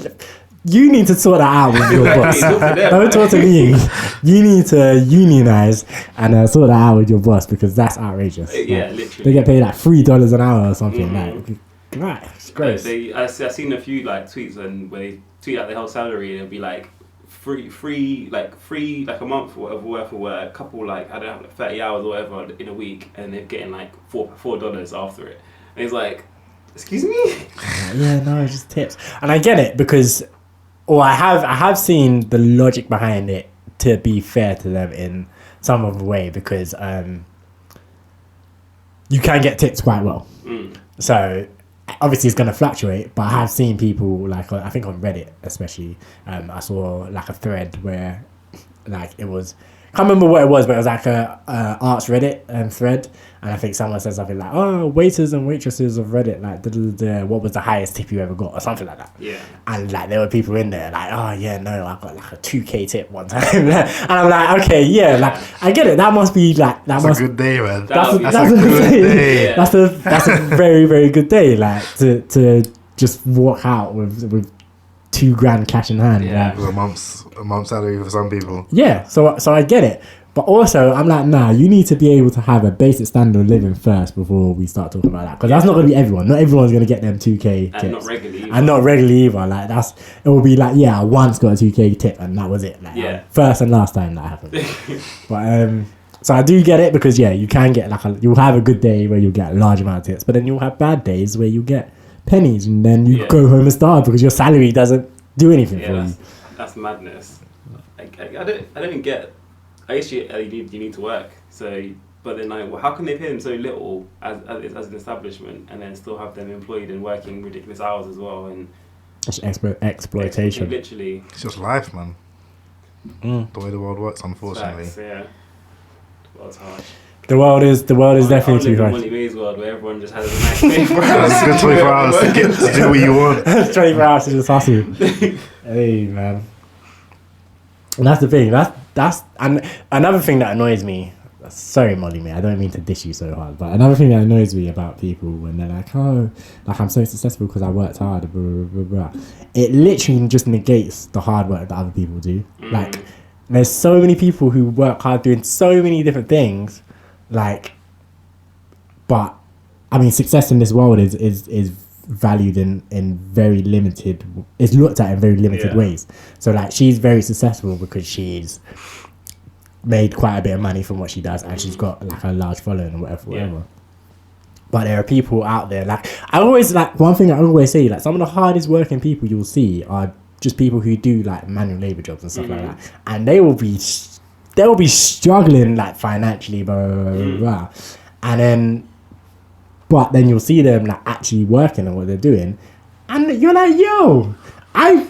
You need to sort that out with your boss. Don't talk to me. You need to unionize and sort that out with your boss, because that's outrageous. Yeah, like, literally. they get paid like $3 an hour or something. Like, right, it's gross. I've seen a few like tweets and where they tweet out their whole salary, and it'll be like free like a month worth of work, a couple like I don't know 30 hours or whatever in a week, and they're getting like $4 after it. And it's like, excuse me? Yeah, no, it's just tips. And I get it because, or I have seen the logic behind it to be fair to them in some other way, because you can get tips quite well. So obviously it's going to fluctuate, but I have seen people, like I think on Reddit especially, I saw like a thread where like it was, I can't remember what it was, but it was like a arts Reddit thread, and I think someone said something like, oh, waiters and waitresses of Reddit, like what was the highest tip you ever got, or something like that. Yeah. And like there were people in there like, oh yeah, no, I got like a 2k tip one time. And I'm like, okay, yeah, like I get it, that must be like that's a good day, man. That's a good day. That's a very, very good day, like to just walk out with $2,000 cash in hand. Yeah. Like, A month's salary for some people. yeah, so I get it. But also, I'm like, nah, you need to be able to have a basic standard of living first before we start talking about that. Because that's not going to be everyone. Not everyone's going to get them 2k tips. And not regularly either. And not regularly either. Like, it will be like, yeah, I once got a 2k tip and that was it. Like, first and last time that happened. But, so I do get it, because, yeah, you can get, you'll have a good day where you'll get a large amount of tips, but then you'll have bad days where you'll get pennies, and then you go home and starve because your salary doesn't do anything for you. That's madness. I don't even get. I guess you need to work. So, but then like, well, how can they pay them so little as an establishment, and then still have them employed and working ridiculous hours as well? And it's exploitation. Literally, it's just life, man. The way the world works, unfortunately. Facts, yeah. The world's harsh. The world is definitely too harsh. Molly Mae's world, where everyone just has a nice 24 hours. It's good 24 hours to get to do what you want. 24 hours to just hustle. Hey, man. And that's the thing. That's and another thing that annoys me. Sorry, Molly Mae, I don't mean to dish you so hard, but another thing that annoys me about people when they're like, oh, like I'm so successful because I worked hard, blah, blah, blah, blah. It literally just negates the hard work that other people do. Like, there's so many people who work hard doing so many different things. Like, but I mean, success in this world is valued in very limited. It's looked at in very limited ways. So like, she's very successful because she's made quite a bit of money from what she does, and she's got like a large following or whatever. But there are people out there, like I always, like one thing I always say, like some of the hardest working people you'll see are just people who do like manual labor jobs and stuff like that, and they will be struggling like financially, blah, blah, blah, blah. And then you'll see them like actually working on what they're doing, and you're like, yo, I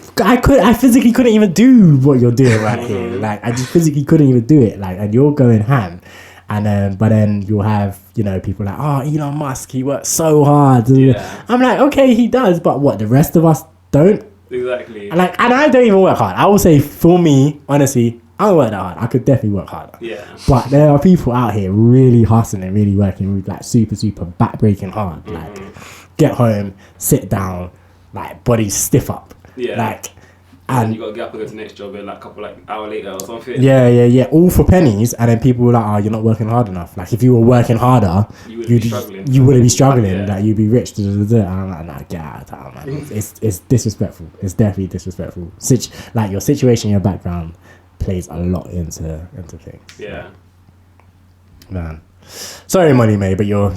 physically couldn't even do what you're doing right here. Like I just physically couldn't even do it. Like, and you're going ham, and but then you'll have, you know, people like, oh, Elon Musk, he works so hard. Yeah. I'm like, okay, he does, but what, the rest of us don't? Exactly. And I don't even work hard. I will say, for me, honestly, I don't work that hard. I could definitely work harder. Yeah. But there are people out here really hustling, really working like super, super back-breaking hard. Like, get home, sit down, like, body stiff up. Yeah. Like, And you got to get up and go to the next job in like a couple hour later or something. Yeah. All for pennies, and then people were like, "Oh, you're not working hard enough." Like if you were working harder, you wouldn't be struggling. Yeah. Like you'd be rich. And I'm like, "Nah, get out of town, man." It's disrespectful. It's definitely disrespectful. Like your situation, your background plays a lot into things. Yeah. Man, sorry, Molly Mae, but you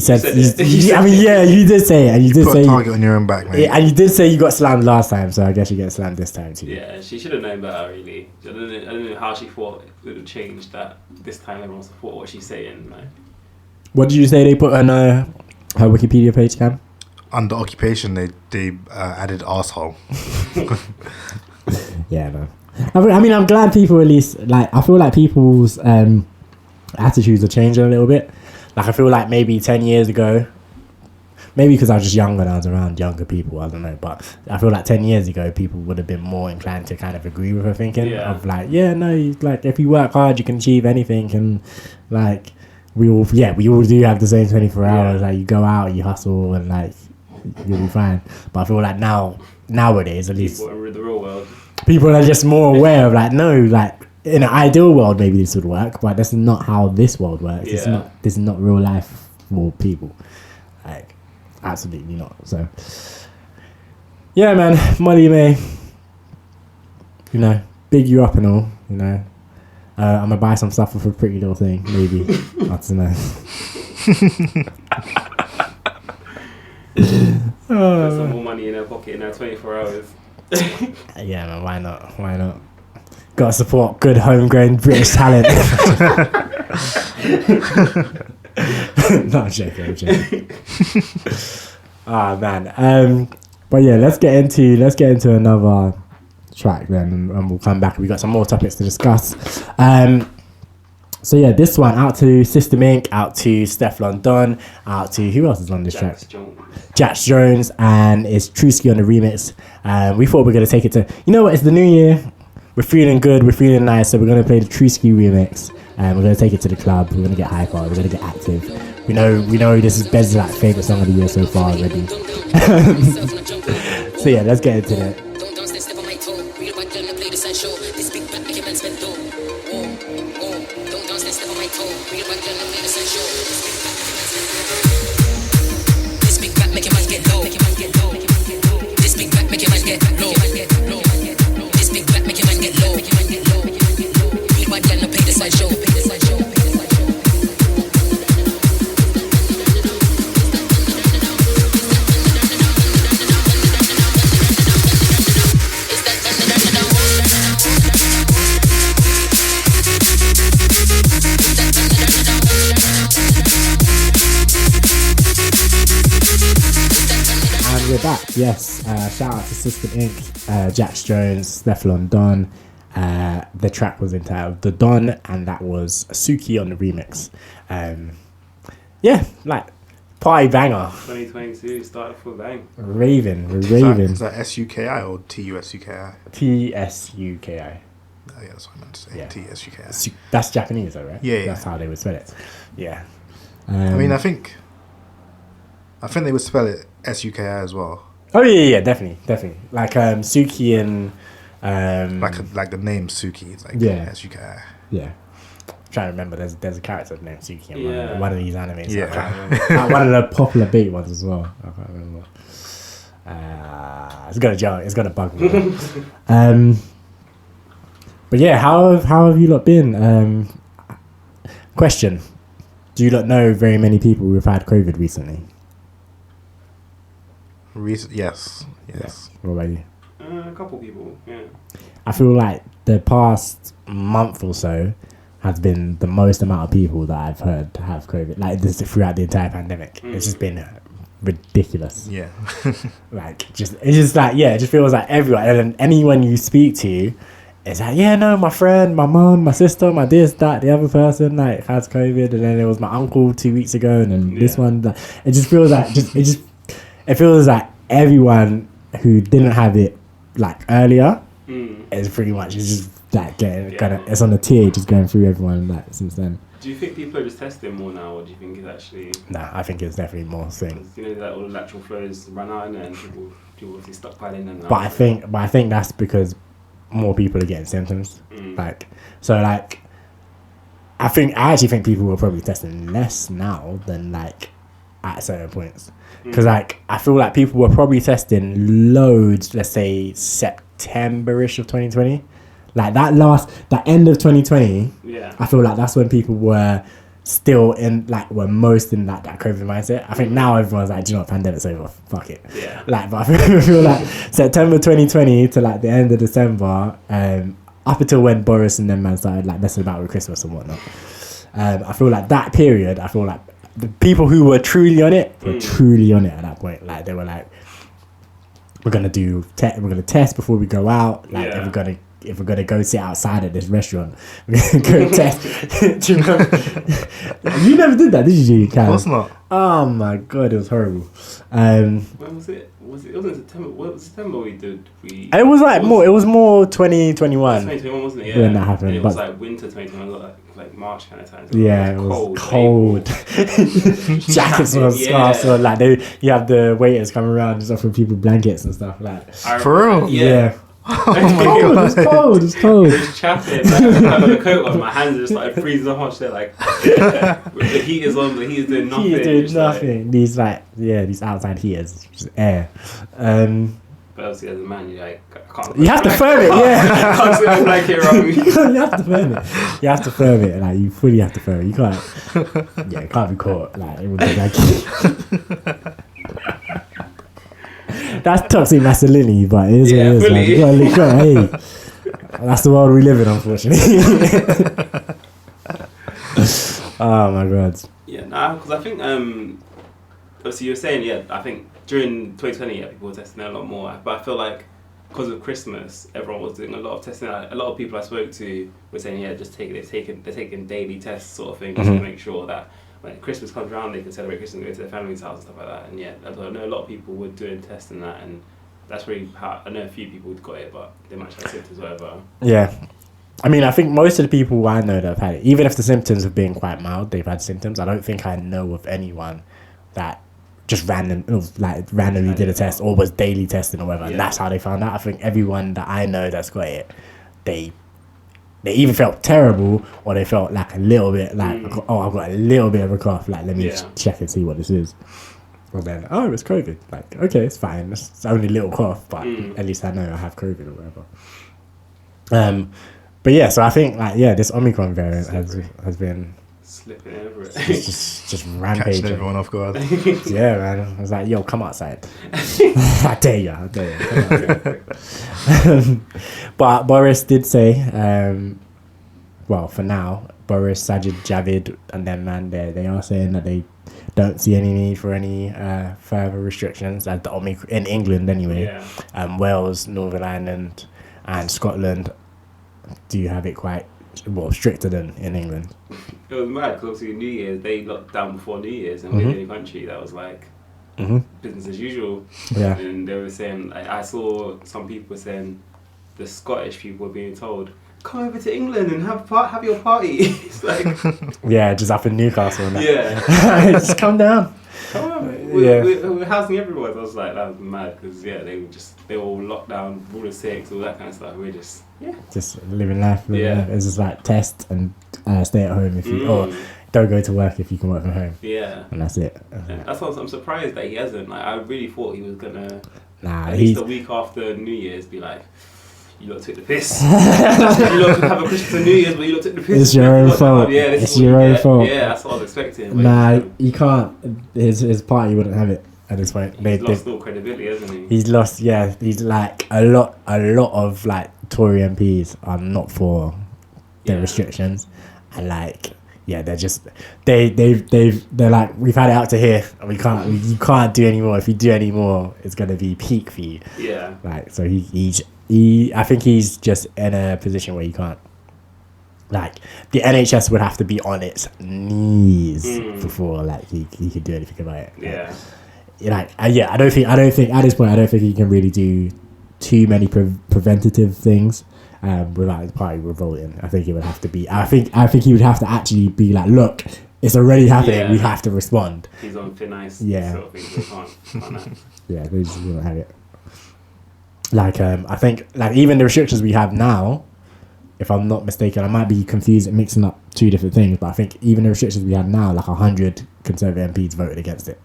said it. you did say it, and you did Put say a target on your own back, mate. and you did say you got slammed last time, so I guess you get slammed this time too. Yeah, she should have known better, really. I don't know how she thought it would have changed that this time everyone support what she's saying. Like, What did you say they put on her Wikipedia page, Cam? Under occupation, they added arsehole. Yeah, man. I mean, I'm glad people at least, like, I feel like people's attitudes are changing a little bit. Like, I feel like maybe 10 years ago, maybe because I was just younger and I was around younger people, I don't know, but I feel like 10 years ago, people would have been more inclined to kind of agree with her thinking of like, like, if you work hard, you can achieve anything, and like, we all do have the same 24 hours, like, you go out, you hustle, and like, you'll be fine. But I feel like nowadays, at least, people in the real world, people are just more aware of like, no, like, in an ideal world, maybe this would work, but that's not how this world works. Yeah. This is not real life for people. Like, absolutely not. So, yeah, man, Molly Mae, you know, big you up and all, you know. I'm gonna buy some stuff for a pretty little thing, maybe. I don't know. Put some more money in her pocket in her 24 hours. Yeah, man, why not? Gotta support good homegrown British talent. No, I'm joking. Man. But yeah, let's get into another track then, and we'll come back. We got some more topics to discuss. So yeah, this one out to System.Inc, out to Stefflon Don, out to who else is on this track? Jax Jones, and it's Tsuki on the remix. We thought we were gonna take it to, you know what? It's the new year. We're feeling good. We're feeling nice. So we're gonna play the Tsuki remix, and we're gonna take it to the club. We're gonna get hyper. We're gonna get active. We know this is Bez's like favorite song of the year so far already. So yeah, let's get into it. We're back, yes. Shout out to System.Inc, Jax Jones, Stefflon Don. The track was entitled The Don, and that was Tsuki on the remix. Yeah, like, party banger. 2022 started for bang. We're raving. Is that S-U-K-I or T-U-S-U-K-I? T-S-U-K-I. Oh, yeah, that's what I meant to say. Yeah. T-S-U-K-I. That's Japanese though, right? Yeah. That's how they would spell it. Yeah. I mean, I think they would spell it S-U-K-I as well. Oh yeah, definitely. Like Tsuki and like the name Tsuki. It's like S-U-K-I. Yeah. I'm trying to remember. There's a character named Tsuki in one of these animes. Yeah. I can't remember. Like one of the popular bait ones as well. I can't remember. It's gonna bug me. But yeah, how have you lot been? Question: do you lot know very many people who've had COVID recently? Yes. Yeah. What about you? A couple people, yeah. I feel like the past month or so has been the most amount of people that I've heard to have COVID, like this throughout the entire pandemic. It's just been ridiculous. Yeah. It just feels like everyone, and anyone you speak to, it's like, yeah, no, my friend, my mum, my sister, my this, that, the other person like has COVID, and then it was my uncle 2 weeks ago, and then this one. Like, it just feels like it feels like everyone who didn't have it like earlier is pretty much it's just like it's on the tier just going through everyone like since then. Do Do you think people are just testing more now, or do you think it's actually? Nah, I think it's definitely more thing. 'Cause, you know, like all the lateral flows run out, and people obviously stockpiling them now. But I think that's because more people are getting symptoms. Like, so like, I actually think people were probably testing less now than like at certain points. Because like, I feel like people were probably testing loads, let's say September-ish of 2020. Like that end of 2020, yeah. I feel like that's when people were still were most in that COVID mindset. I think now everyone's like, do you know what, pandemic's over, fuck it. Yeah. Like, but I feel like September 2020 to like the end of December, up until when Boris and them man started like messing about with Christmas and whatnot. I feel like that period, I feel like the people who were truly on it were truly on it at that point. Like, they were like, we're gonna test before we go out. Like, if we're gonna go sit outside at this restaurant, we're gonna go test. Do you remember? You never did that, did you, Callum? Of course not. Oh my god, it was horrible. When was it? It wasn't September. What was September we did? It was like more. It was more 2021. 2021, wasn't it? Yeah. When that happened, And it was like winter 2021, like March kind of time. So yeah, it was cold. Jackets on, scarves on. Like you have the waiters coming around just offering people blankets and stuff. Like, For real? Yeah. It's cold. It's cold. Just chatting. Like, I got a coat on. My hands just started freezing so much. They're like, the heat is on. The heat is doing nothing. He's doing nothing. These outside heaters, just air. But obviously, as a man, you like can't. You have to firm it. Yeah. Can't sit with a blanket around me. You have to firm it. You have to firm it. Like, you fully have to firm it. You can't. Yeah, it can't be caught. Like, it would be like. That's toxic masculinity, but it is what it is. Fully. Like, hey, that's the world we live in, unfortunately. Oh my god. Yeah, because I think obviously you were saying I think during 2020 people were testing a lot more, but I feel like because of Christmas everyone was doing a lot of testing. A lot of people I spoke to were saying they're taking daily tests sort of thing just to make sure that when Christmas comes around they can celebrate Christmas and go to their family's house and stuff like that. And I know a lot of people were doing tests and that, and that's really how I know a few people got it, but they might have symptoms or whatever. Yeah. I mean, I think most of the people I know that have had it, even if the symptoms have been quite mild, they've had symptoms. I don't think I know of anyone that just randomly did a test or was daily testing or whatever, and that's how they found out. I think everyone that I know that's got it, they either felt terrible or they felt like a little bit like, oh, I've got a little bit of a cough, like let me just check and see what this is. And then, oh, it's COVID. Like, okay, it's fine. It's only a little cough, but at least I know I have COVID or whatever. But yeah, so I think this Omicron variant has been slipping over it. just rampaging. Catching everyone off guard. Yeah, man. I was like, yo, come outside. I dare you. Come outside. But Boris did say, well, for now, Boris, Sajid Javid, and them, man, they are saying that they don't see any need for any further restrictions as the Omicron in England anyway. Yeah. Wales, Northern Ireland, and Scotland do have it quite stricter than in England. It was mad because obviously New Year's they locked down before New Year's, and we're the only country that was like business as usual. Yeah. And they were saying, I saw some people saying the Scottish people were being told, come over to England and have your party. It's like, yeah, just up in Newcastle and that. Yeah. Just come down. Come on, we're housing everywhere. So I was like, that was mad because they were all locked down, rule of six, all that kind of stuff. We're just living life. It's just like test and stay at home if you or don't go to work if you can work from home. Yeah, and that's it. Yeah, that's why I'm surprised that he hasn't. Like, I really thought he was gonna at least a week after New Year's be like, you lot took the piss. You lot have a Christmas and New Year's, but you lot took the piss. It's your own fault. Yeah, it's your own fault. Yeah, that's what I was expecting. Nah, you can't. His party wouldn't have it at this point. He's lost all credibility, hasn't he? He's lost. Yeah, he's like a lot of like Tory MPs are not for the restrictions, and like they're just they're like, we've had it out to here, and you can't do any more. If you do any more, it's gonna be peak for you. Yeah. Like, so I think he's just in a position where he can't. Like, the NHS would have to be on its knees before like he could do anything about it. Yeah. I don't think at this point he can really do too many preventative things. without his party revolting. I think it would have to be. I think he would have to actually be like, look, it's already happening. Yeah. We have to respond. He's on thin ice. Yeah. Sort of thing, so can't. Yeah, they just wouldn't have it. Like, I think, like, even the restrictions we have now, if I'm not mistaken, I might be confused and mixing up two different things, but I think even the restrictions we have now, like 100 Conservative MPs voted against it.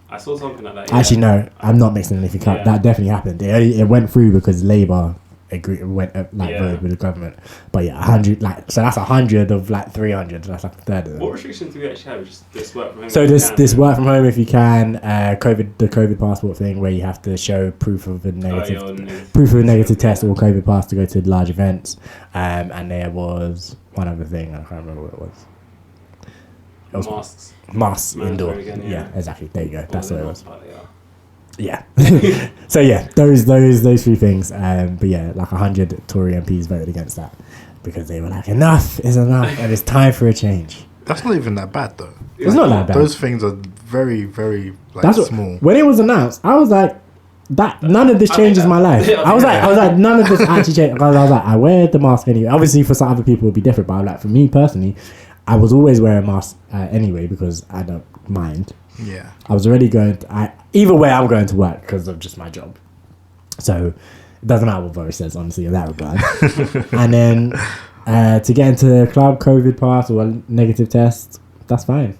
I saw something like that. Actually, no, I'm not mixing anything up. Yeah. That definitely happened. It went through because Labour voted with the government. But yeah, 100, like, so that's 100 of like 300. That's like a third of them. What restrictions do we actually have? Just this work from home? So this work from home if you can, the COVID passport thing where you have to show proof of a negative test or COVID pass to go to large events. And there was one other thing, I can't remember what it was. It was masks indoor. Again, yeah, exactly. There you go. That's what it was. Yeah. Yeah. So yeah, those three things. But yeah, like 100 Tory MPs voted against that because they were like, enough is enough, and it's time for a change. That's not even that bad though. It's not that bad. Those things are very, very small. When it was announced, I was like, that none of this changes my life. I was like, none of this actually changes. I was like, I wear the mask anyway. Obviously, for some other people, it would be different. But like for me personally, I was always wearing a mask anyway because I don't mind. Yeah. I was already either way I'm going to work because of just my job. So it doesn't matter what Boris says, honestly, in that regard. And then to get into the club, COVID pass or a negative test, that's fine.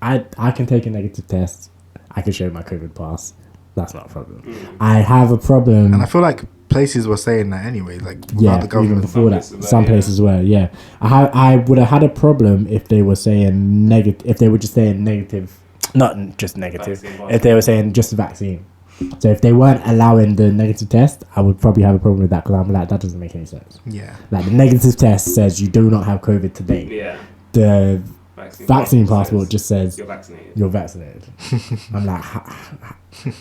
I can take a negative test. I can show my COVID pass. That's not a problem. I have a problem. And I feel like places were saying that anyway, like without the government. Even before that, some places were. Yeah, I would have had a problem if they were saying negative. If they were just saying negative, not just negative. If they were saying just the vaccine. So if they weren't allowing the negative test, I would probably have a problem with that because I'm like, that doesn't make any sense. Yeah. Like the negative test says you do not have COVID today. Yeah. The vaccine passport just says you're vaccinated. I'm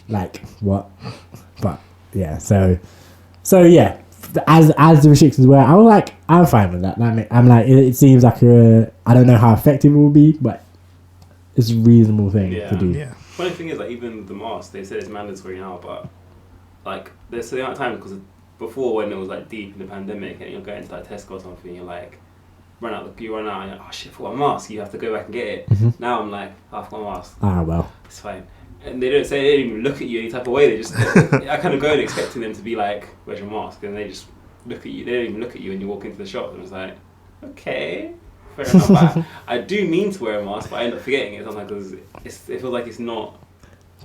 like, what? But yeah, so yeah, as the restrictions were, I was like, I'm fine with that. I'm like, it seems like I don't know how effective it will be, but it's a reasonable thing to do. Yeah. Funny thing is, like, even the mask, they said it's mandatory now, but like there's the amount of time because before when it was like deep in the pandemic and you're going to like Tesco or something, you're like you run out and you're like, oh shit, for a mask, you have to go back and get it. Mm-hmm. Now I'm like, half my mask. Ah well, it's fine. And they don't even look at you any type of way. They just I kind of go in expecting them to be like, where's your mask? And they just look at you. They don't even look at you when you walk into the shop. And it's like, okay, fair enough. I do mean to wear a mask, but I end up forgetting it sometimes because it feels like it's not.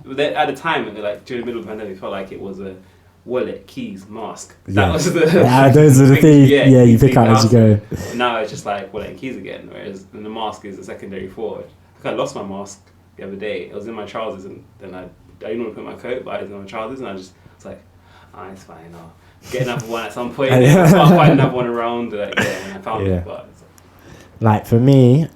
At the time, like during the middle of the pandemic, it felt like it was a wallet, keys, mask. That was the those are the things. Yeah, you pick up as you go. Now it's just like wallet and keys again, whereas the mask is a secondary thought. I think I lost my mask the other day. It was in my trousers, and then I didn't want to put my coat, but I was in my trousers, and I was like, it's fine. I'll get another one at some point. I'll find another one around. And I found it. But like for me,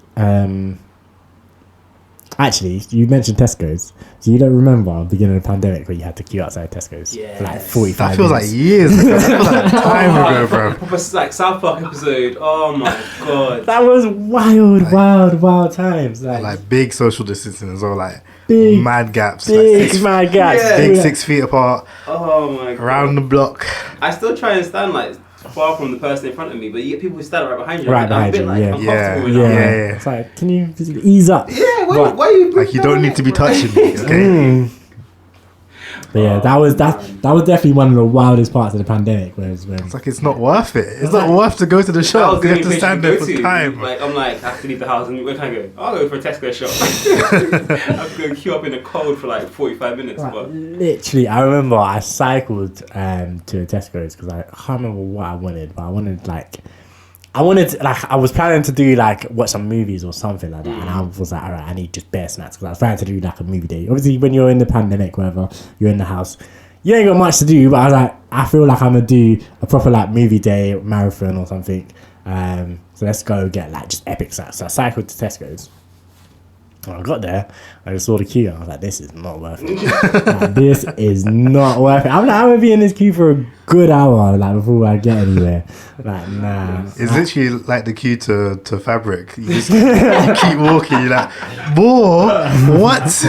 actually, you mentioned Tesco's. So you don't remember the beginning of the pandemic where you had to queue outside Tesco's for like 45 That feels minutes. like years ago. That feels like time ago, bro. Proper like South Park episode. Oh my god. That was wild times. Like big social distancing as well. Like big mad gaps. Mad gaps. Yeah. Big 6 feet apart. Oh my god. Around the block. I still try and stand like far from the person in front of me, but you get people who stand right behind you. Right I'm a bit behind you, uncomfortable yeah. with that. Yeah. It's like, can you just ease up? Yeah, why are you like you don't need to be touching me, okay? But yeah, that was definitely one of the wildest parts of the pandemic. Whereas it's like it's not worth it. It's not worth to go to the shop. You have to stand there for time. Like I'm like, I have to leave the house, and where can I go? I'll go for a Tesco shop. I have to go queue up in the cold for like 45 minutes. like, But literally, I remember I cycled to a Tesco's because I can't remember what I wanted, but I was planning to do like watch some movies or something like that, and I was like, alright, I need just bare snacks because I was planning to do like a movie day. Obviously, when you're in the pandemic, whatever, you're in the house, you ain't got much to do. But I was like, I feel like I'm gonna do a proper like movie day marathon or something. So let's go get like just epic snacks. So I cycled to Tesco's. When I got there, I just saw the queue and I was like, this is not worth it. Like, this is not worth it. I'm gonna be in this queue for a good hour like before I get anywhere. Like, nah. It's literally like the queue to fabric. You just you keep walking, you're like, whoa, what?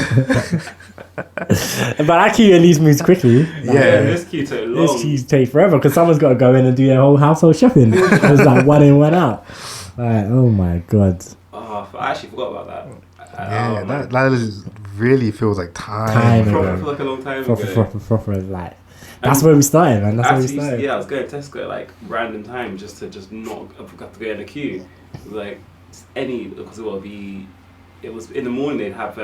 But that queue at least moves quickly. This queue took long. This queue takes forever because someone's got to go in and do their whole household shopping. It was like one in, one out. Like, oh my god. Oh, I actually forgot about that. That really feels like time ago. Feels like a long time ago. Proper, like. That's where we started, man. That's where we started. Yeah, I was going to Tesco at like random time just to not have to go in a queue. Like because it was in the morning they'd have the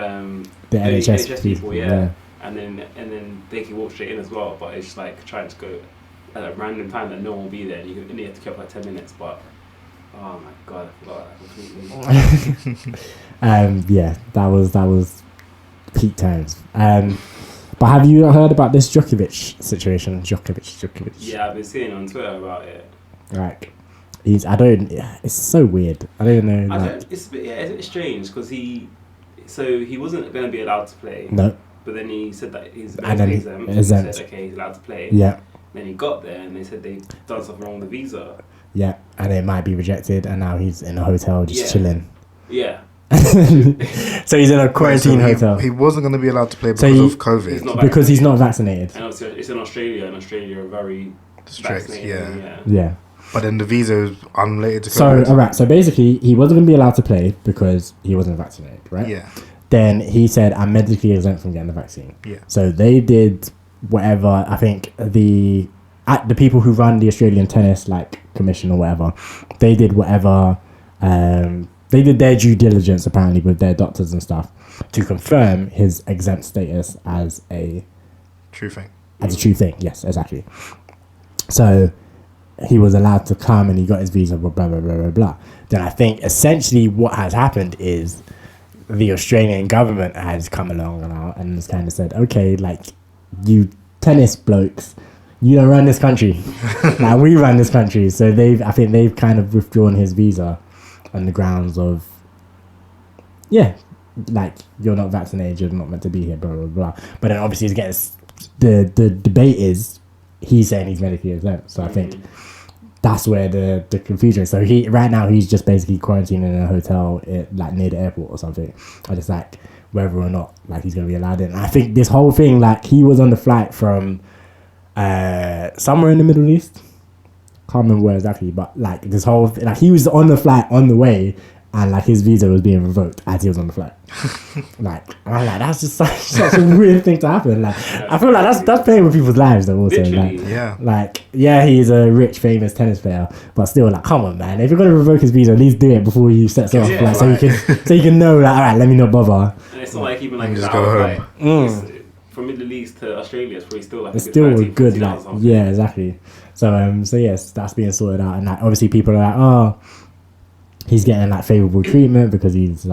NHS people, yeah. And then they can walk straight in as well. But it's just like trying to go at a random time that no one will be there. And you only have to queue up like 10 minutes. But oh my god, I forgot that completely. That was peak times. But have you heard about this Djokovic situation? Djokovic. Yeah, I've been seeing on Twitter about it. Like, it's so weird. I don't know. It's a bit strange because he wasn't going to be allowed to play. No. But then he said that he's exempt. He said, okay, he's allowed to play. Yeah. Then he got there and they said they've done something wrong with the visa. Yeah, and it might be rejected, and now he's in a hotel just chilling. Yeah. So he's in a quarantine hotel. He wasn't going to be allowed to play because of COVID. Because he's not vaccinated. And obviously it's in Australia, and Australia are very strict. Yeah. But then the visa is unrelated to COVID. So, alright, so basically, he wasn't going to be allowed to play because he wasn't vaccinated, right? Yeah. Then he said, I'm medically exempt from getting the vaccine. Yeah. So they did whatever, I think the people who run the Australian Tennis Commission or whatever, they did whatever, they did their due diligence apparently with their doctors and stuff to confirm his exempt status as a true thing. As a true thing, yes, exactly. So he was allowed to come and he got his visa, blah, blah, blah, blah, blah. Then I think essentially what has happened is the Australian government has come along and has kind of said, okay, you tennis blokes, you don't run this country. Now we run this country. So I think they've kind of withdrawn his visa on the grounds of, you're not vaccinated, you're not meant to be here, blah, blah, blah. But then obviously the debate is, he's saying he's medically exempt. So I think that's where the confusion is. So right now he's just basically quarantined in a hotel near the airport or something. I just whether or not he's going to be allowed in. And I think this whole thing, he was on the flight from somewhere in the Middle East. Can't remember where exactly, but this whole thing, he was on the flight on the way, and his visa was being revoked as he was on the flight. I'm that's just such a weird thing to happen. I feel that's playing with people's lives though. Also, he's a rich, famous tennis player, but still, come on, man. If you're gonna revoke his visa, at least do it before you set off, so you can know, all right, let me not bother. And it's not even just go home. From Middle East to Australia, it's probably still it's still good, yeah, exactly. So yes, that's being sorted out, and obviously people are oh, he's getting favourable treatment because he's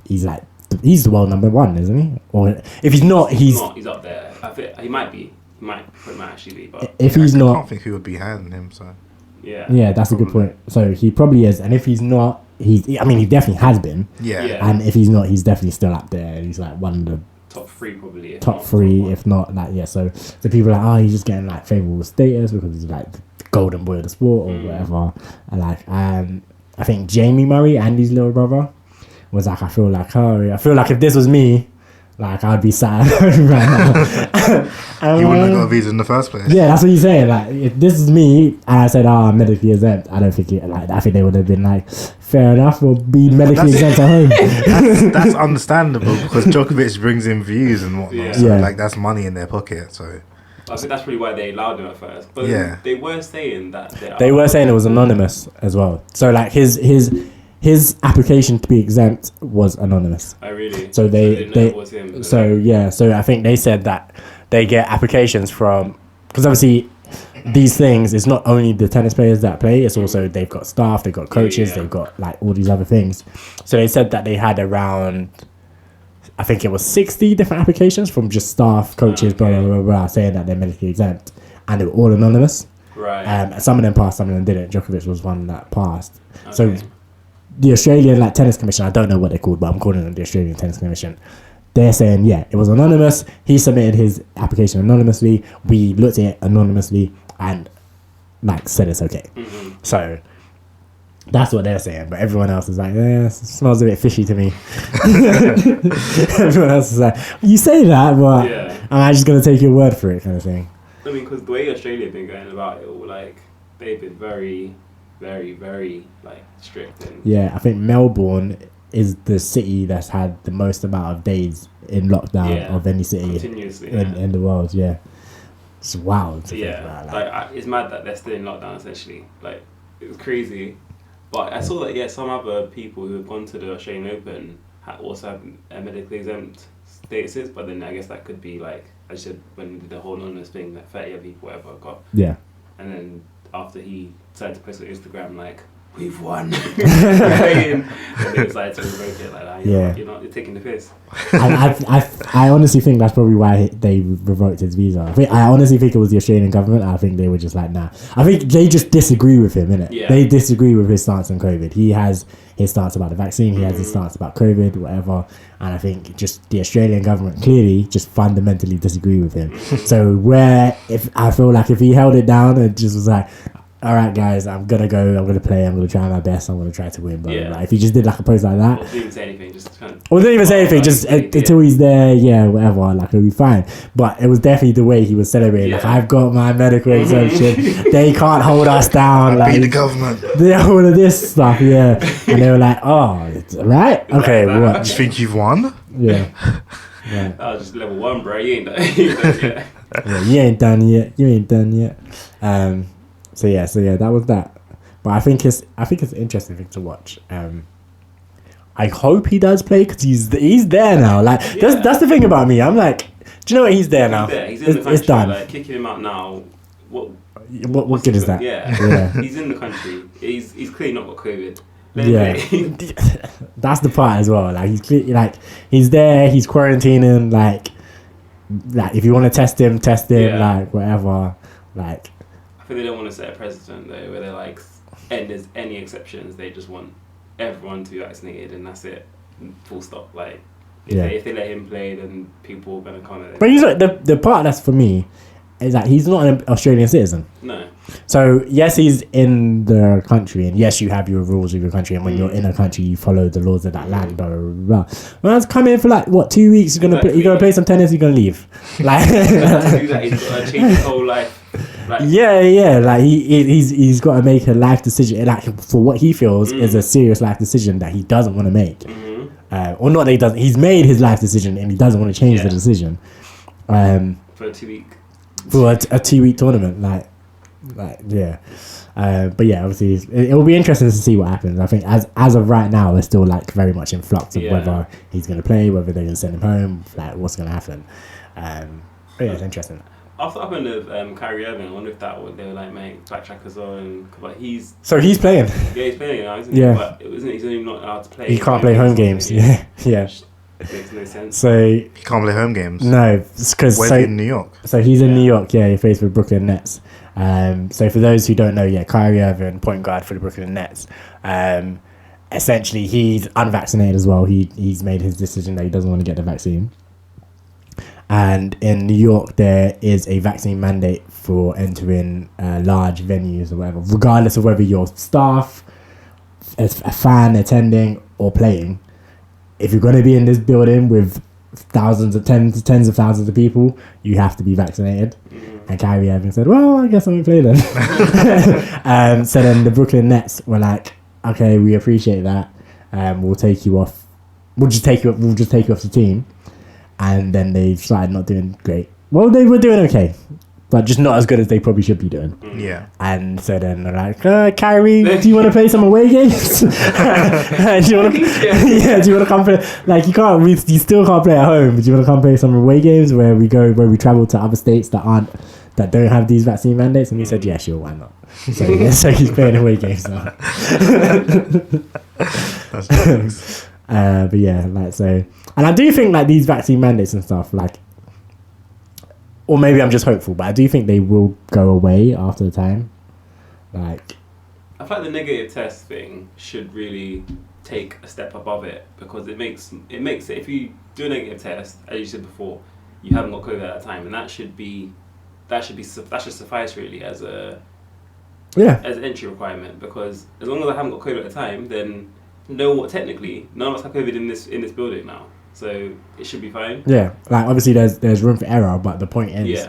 he's the world number one, isn't he? Or if he's not, he's up there. I think he might be. He might actually be. But if he's not, I don't think he would be handing him. So yeah, that's probably a good point. So he probably is, and if he's not, he definitely has been. Yeah. And if he's not, he's definitely still up there. He's one of the top three probably. If not So the people are he's just getting favourable status because he's the golden boy of the sport or whatever. And I think Jamie Murray, Andy's little brother, was I feel like if this was me, I'd be sad right now. You wouldn't have got a visa in the first place. Yeah, that's what he's saying. If this is me and I said, I'm medically exempt, I don't think I think they would have been fair enough, we'll be medically exempt at home. That's understandable because Djokovic brings in views and whatnot. So that's money in their pocket. So I think that's probably why they allowed him at first. But they were saying that they were saying it was anonymous as well. So his application to be exempt was anonymous. Oh really? So they it was him, so I think they said that they get applications from, because obviously these things, it's not only the tennis players that play, it's also they've got staff, they've got coaches, they've got all these other things. So they said that they had around, I think it was 60 different applications from just staff, coaches, blah, blah, blah, blah, saying that they're medically exempt, and they were all anonymous. Right. Some of them passed, some of them didn't. Djokovic was one that passed. Okay. So the Australian Tennis Commission, I don't know what they're called, but I'm calling them the Australian Tennis Commission. They're saying, it was anonymous. He submitted his application anonymously. We looked at it anonymously and said it's okay. Mm-hmm. So That's what they're saying, but everyone else is like, it smells a bit fishy to me. Everyone else is like, you say that, but am I just going to take your word for it, kind of thing? I mean, because the way Australia have been going about it, all, like, they've been very, very, very, like, strict. And I think Melbourne is the city that's had the most amount of days in lockdown of any city in the world. Yeah, it's wild. To think about, like it's mad that they're still in lockdown. Essentially, like it was crazy. But I saw that some other people who have gone to the Australian Open also have medically exempt statuses. But then I guess that could be like I said when he did the whole anonymous thing that 30 people whatever got. Yeah. And then after he decided to post on Instagram like, we've won. And they decided to revoke it like that. You're taking the piss. I honestly think that's probably why they revoked his visa. I honestly think it was the Australian government. I think they were just like, nah. I think they just disagree with him, innit? Yeah. They disagree with his stance on COVID. He has his stance about the vaccine. He has his stance about COVID, whatever. And I think just the Australian government clearly just fundamentally disagree with him. So I feel like if he held it down and just was like, all right, guys, I'm going to go, I'm going to play, I'm going to try my best, I'm going to try to win. But if he just did like a post like that. Or didn't even say anything, just kind of. Or didn't even say anything, just until he's there, whatever, like it'll be fine. But it was definitely the way he was celebrating. Like, I've got my medical exemption, they can't hold us down. Be the government. All of this stuff, And they were like, oh, right? Okay, what? You think you've won? Yeah. Oh, just level 1, bro. You ain't done yet. You ain't done yet. So that was that. But I think it's an interesting thing to watch. I hope he does play because he's there now. Like that's the thing about me. I'm like, do you know what? He's there now. He's in the country. It's done. Like kicking him out now. What good is that? Yeah. He's in the country. He's clearly not got COVID. That's the part as well. Like he's there. He's quarantining. Like if you want to test him. Like whatever. Like. I think they don't want to set a precedent though, where they're like, and there's any exceptions. They just want everyone to be vaccinated, and that's it. Full stop. Like, if they let him play, then people are gonna come at it. But he's like the part that's for me is that he's not an Australian citizen. No. So yes, he's in the country, and yes, you have your rules of your country, and when you're in a country, you follow the laws of that land. Blah blah blah. When I was coming in for like 2 weeks, you're gonna play some tennis, you're gonna leave. Like he's got to change his whole life. Like, like he's got to make a life decision, like for what he feels is a serious life decision that he doesn't want to make, or not that he doesn't. He's made his life decision and he doesn't want to change the decision. For a 2 week. For a 2 week tournament, but obviously it will be interesting to see what happens. I think as of right now, we're still like very much in flux of whether he's going to play, whether they're going to send him home, like what's going to happen. But it's interesting. After up with Kyrie Irving, I wonder if that would they were like make backtrack as well, and but he's playing. Yeah, he's playing now, isn't he? But he's only not allowed to play. He can't play home games. Yeah. Makes no sense. So he can't play home games. No, because where's he in New York? So he's in New York. Yeah, he plays for Brooklyn Nets. So for those who don't know, Kyrie Irving, point guard for the Brooklyn Nets. Essentially, he's unvaccinated as well. He's made his decision that he doesn't want to get the vaccine. And in New York, there is a vaccine mandate for entering large venues or whatever, regardless of whether you're staff, a fan attending, or playing. If you're going to be in this building with tens of thousands of people, you have to be vaccinated. And Kyrie Irving said, well, I guess I'm going to play then. So then the Brooklyn Nets were like, okay, we appreciate that. We'll take you off. We'll just take you off the team. And then they started not doing great. Well, they were doing okay, but just not as good as they probably should be doing. Yeah. And so then they're like, Kyrie, do you want to play some away games? Do you want to come play? Like you still can't play at home. But do you want to come play some away games where we travel to other states that don't have these vaccine mandates? And he said, yeah, sure, why not? So he's playing away games now. That's nice. But yeah, like so, and I do think like these vaccine mandates and stuff, like, or maybe I'm just hopeful, but I do think they will go away after the time. Like, I feel like the negative test thing should really take a step above it, because it makes it if you do a negative test, as you said before, you haven't got COVID at that time, and that should suffice really as a Yeah. as an entry requirement, because as long as I haven't got COVID at the time, then technically none of us have COVID in this building now, so it should be fine. Yeah, like obviously there's room for error, but the point is,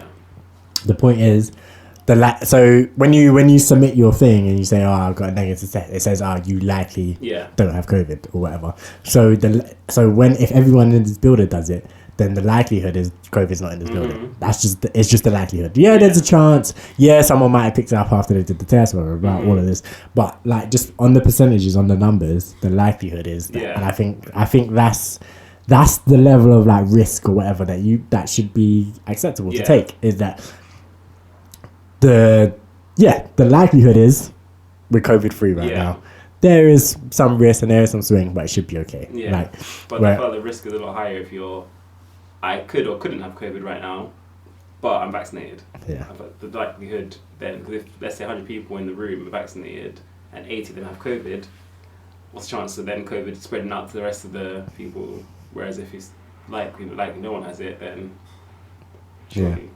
so when you submit your thing and you say, I've got a negative test, it says, you likely don't have COVID or whatever. So if everyone in this building does it, then the likelihood is COVID's not in this building. It's just the likelihood. Yeah, there's a chance. Yeah, someone might have picked it up after they did the test, whatever, about all of this. But like just on the percentages, on the numbers, the likelihood is that. And I think that's the level of like risk or whatever that should be acceptable to take, is that the likelihood is we're COVID free right now. There is some risk and there is some swing, but it should be okay. Yeah. But the risk is a lot higher if I could or couldn't have COVID right now, but I'm vaccinated. Yeah. But the likelihood then, because if let's say 100 people in the room are vaccinated and 80 of them have COVID, what's the chance of then COVID spreading out to the rest of the people? Whereas if it's likely no one has it, then surely.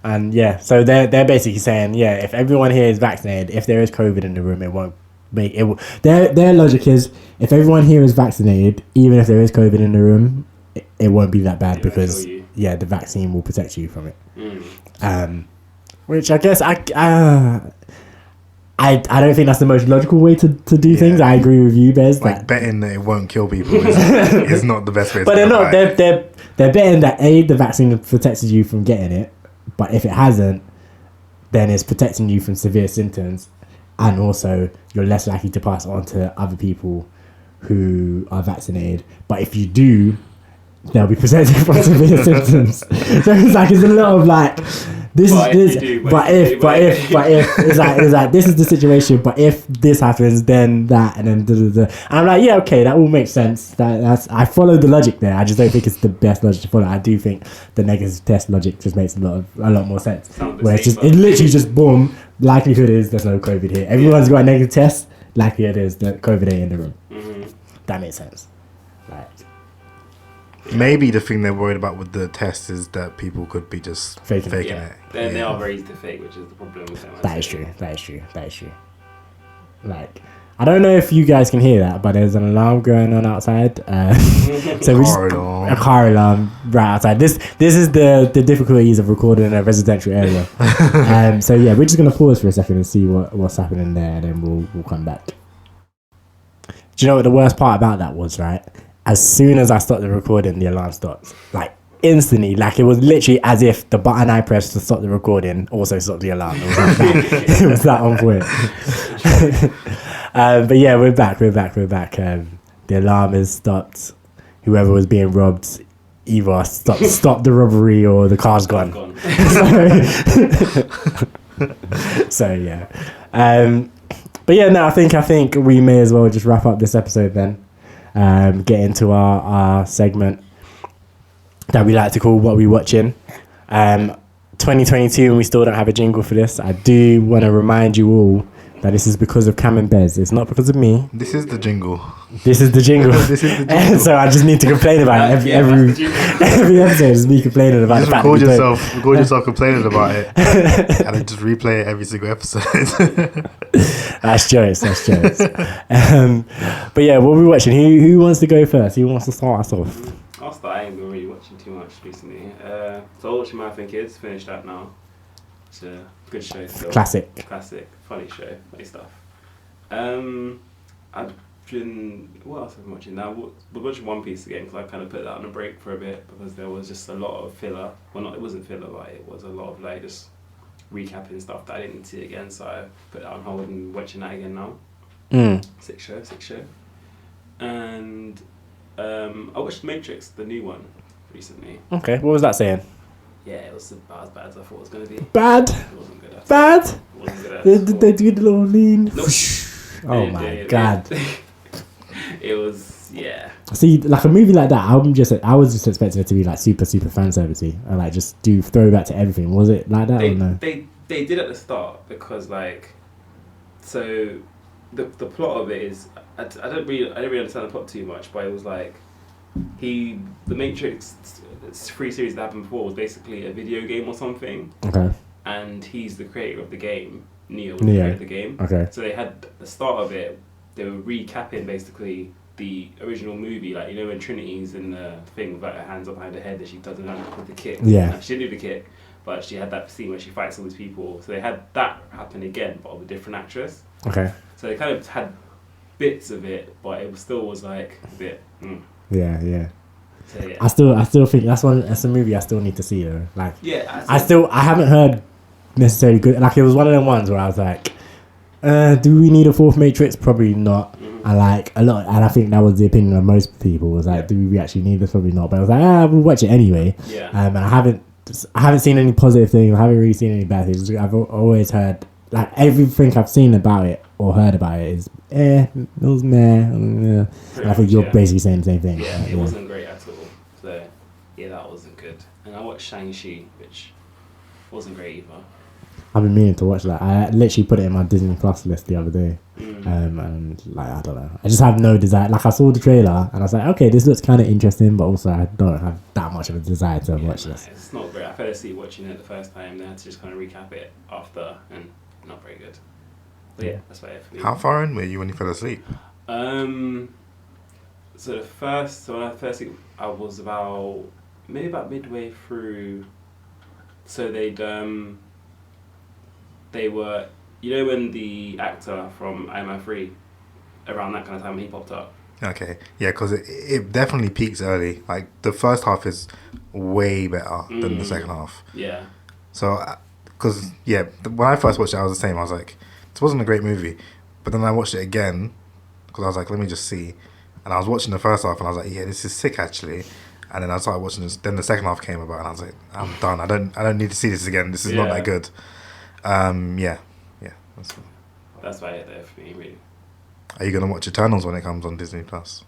And so they're basically saying, if everyone here is vaccinated, if there is COVID in the room, it won't make it. Their logic is, if everyone here is vaccinated, even if there is COVID in the room, it won't be that bad because the vaccine will protect you from it. Which I guess I don't think that's the most logical way to do things. I agree with you, Bez. Like betting that it won't kill people is not the best way. But they're betting that the vaccine protects you from getting it, but if it hasn't, then it's protecting you from severe symptoms, and also you're less likely to pass on to other people who are vaccinated. But if you do, they'll be protected from severe symptoms. So it's like, it's a lot of like, this but is this, but if it's like this is the situation, but if this happens, then that, and then and I'm like, okay, that all makes sense. I follow the logic there. I just don't think it's the best logic to follow. I do think the negative test logic just makes a lot more sense. Where it's literally just boom, likelihood is there's no COVID here. Everyone's got a negative test, likelihood is that COVID ain't in the room. That makes sense. Maybe the thing they're worried about with the test is that people could be just faking it. They are very easy to fake, which is the problem with them. That is true. Like, I don't know if you guys can hear that, but there's an alarm going on outside. So a car alarm right outside. This is the difficulties of recording in a residential area. So we're just gonna pause for a second and see what's happening there, and then we'll come back. Do you know what the worst part about that was, right? As soon as I stopped the recording, the alarm stopped. Like, instantly. Like, it was literally as if the button I pressed to stop the recording also stopped the alarm. It was like that. It was that on point. But we're back. The alarm has stopped. Whoever was being robbed either stopped the robbery or the car's gone. So I think we may as well just wrap up this episode then. Get into our segment that we like to call What We Watching. 2022, and we still don't have a jingle for this. I do want to remind you all that this is because of Cam and Bez. It's not because of me. This is the jingle. So I just need to complain about it every episode. Is me complaining about just record yourself complaining about it, and then just replay it every single episode. That's jokes. But what are we watching? Who wants to go first? Who wants to start us off? I'll start. I ain't been really watching too much recently. So I'm watching Marathon Kids. Finished that now. It's a good show still. Classic, funny show, funny stuff. What else have I been watching now? We're watching One Piece again because I kind of put that on a break for a bit because there was just a lot of filler. Well, it wasn't filler, but it was a lot of like just recapping stuff that I didn't see again, so I put that on hold and watching that again now. Sick show. And I watched Matrix, the new one, recently. Okay, what was that saying? Yeah, it was about as bad as I thought it was going to be. Bad? It wasn't good. Bad? It wasn't good. Did they do the little lean? Nope. Oh my god. It was, See, like a movie like that, I was just expecting it to be like super fan servicey and like just do throwback to everything. Was it like that or no? They did at the start because like, so the plot of it is I don't really understand the plot too much, but it was like the Matrix 3 series that happened before was basically a video game or something. Okay. and he's the creator of the game. Neo was the creator of the game. Okay. So they had the start of it. They were recapping basically the original movie, like, you know, when Trinity's in the thing with like her hands up behind her head, that she doesn't land with the kick. Yeah. She didn't do the kick, but she had that scene where she fights all these people. So they had that happen again, but with a different actress. Okay. So they kind of had bits of it, but it still was like a bit. Yeah. So yeah. I still think that's a movie I still need to see though. Like, Yeah. I haven't heard necessarily good. Like, it was one of them ones where I was like, do we need a fourth Matrix? Probably not. I like a lot, and I think that was the opinion of most people. Was like, do we actually need this? Probably not. But I was like, we'll watch it anyway. Yeah. And I haven't seen any positive things. I haven't really seen any bad things. I've always heard, like, everything I've seen about it or heard about it is it was meh. And I think you're basically saying the same thing. Yeah, it wasn't great at all. So yeah, that wasn't good. And I watched Shang-Chi, which wasn't great either. I've been meaning to watch that. I literally put it in my Disney Plus list the other day. And like, I don't know. I just have no desire. Like, I saw the trailer and I was like, okay, this looks kind of interesting, but also I don't have that much of a desire to watch this. It's not great. I fell asleep watching it the first time. They had to just kind of recap it after, and not very good. But yeah, that's about it for me. How far in were you when you fell asleep? So when I first sleep, I was about midway through. So they were, you know, when the actor from Iron Man 3, around that kind of time when he popped up. Okay, yeah, because it definitely peaks early. Like, the first half is way better than the second half. Yeah. So, because, yeah, when I first watched it, I was the same. I was like, this wasn't a great movie. But then I watched it again, because I was like, let me just see. And I was watching the first half, and I was like, yeah, this is sick, actually. And then I started watching this. Then the second half came about, and I was like, I'm done. I don't need to see this again. This is not that good. Yeah. That's about it there for me, really. Are you gonna watch Eternals when it comes on Disney Plus?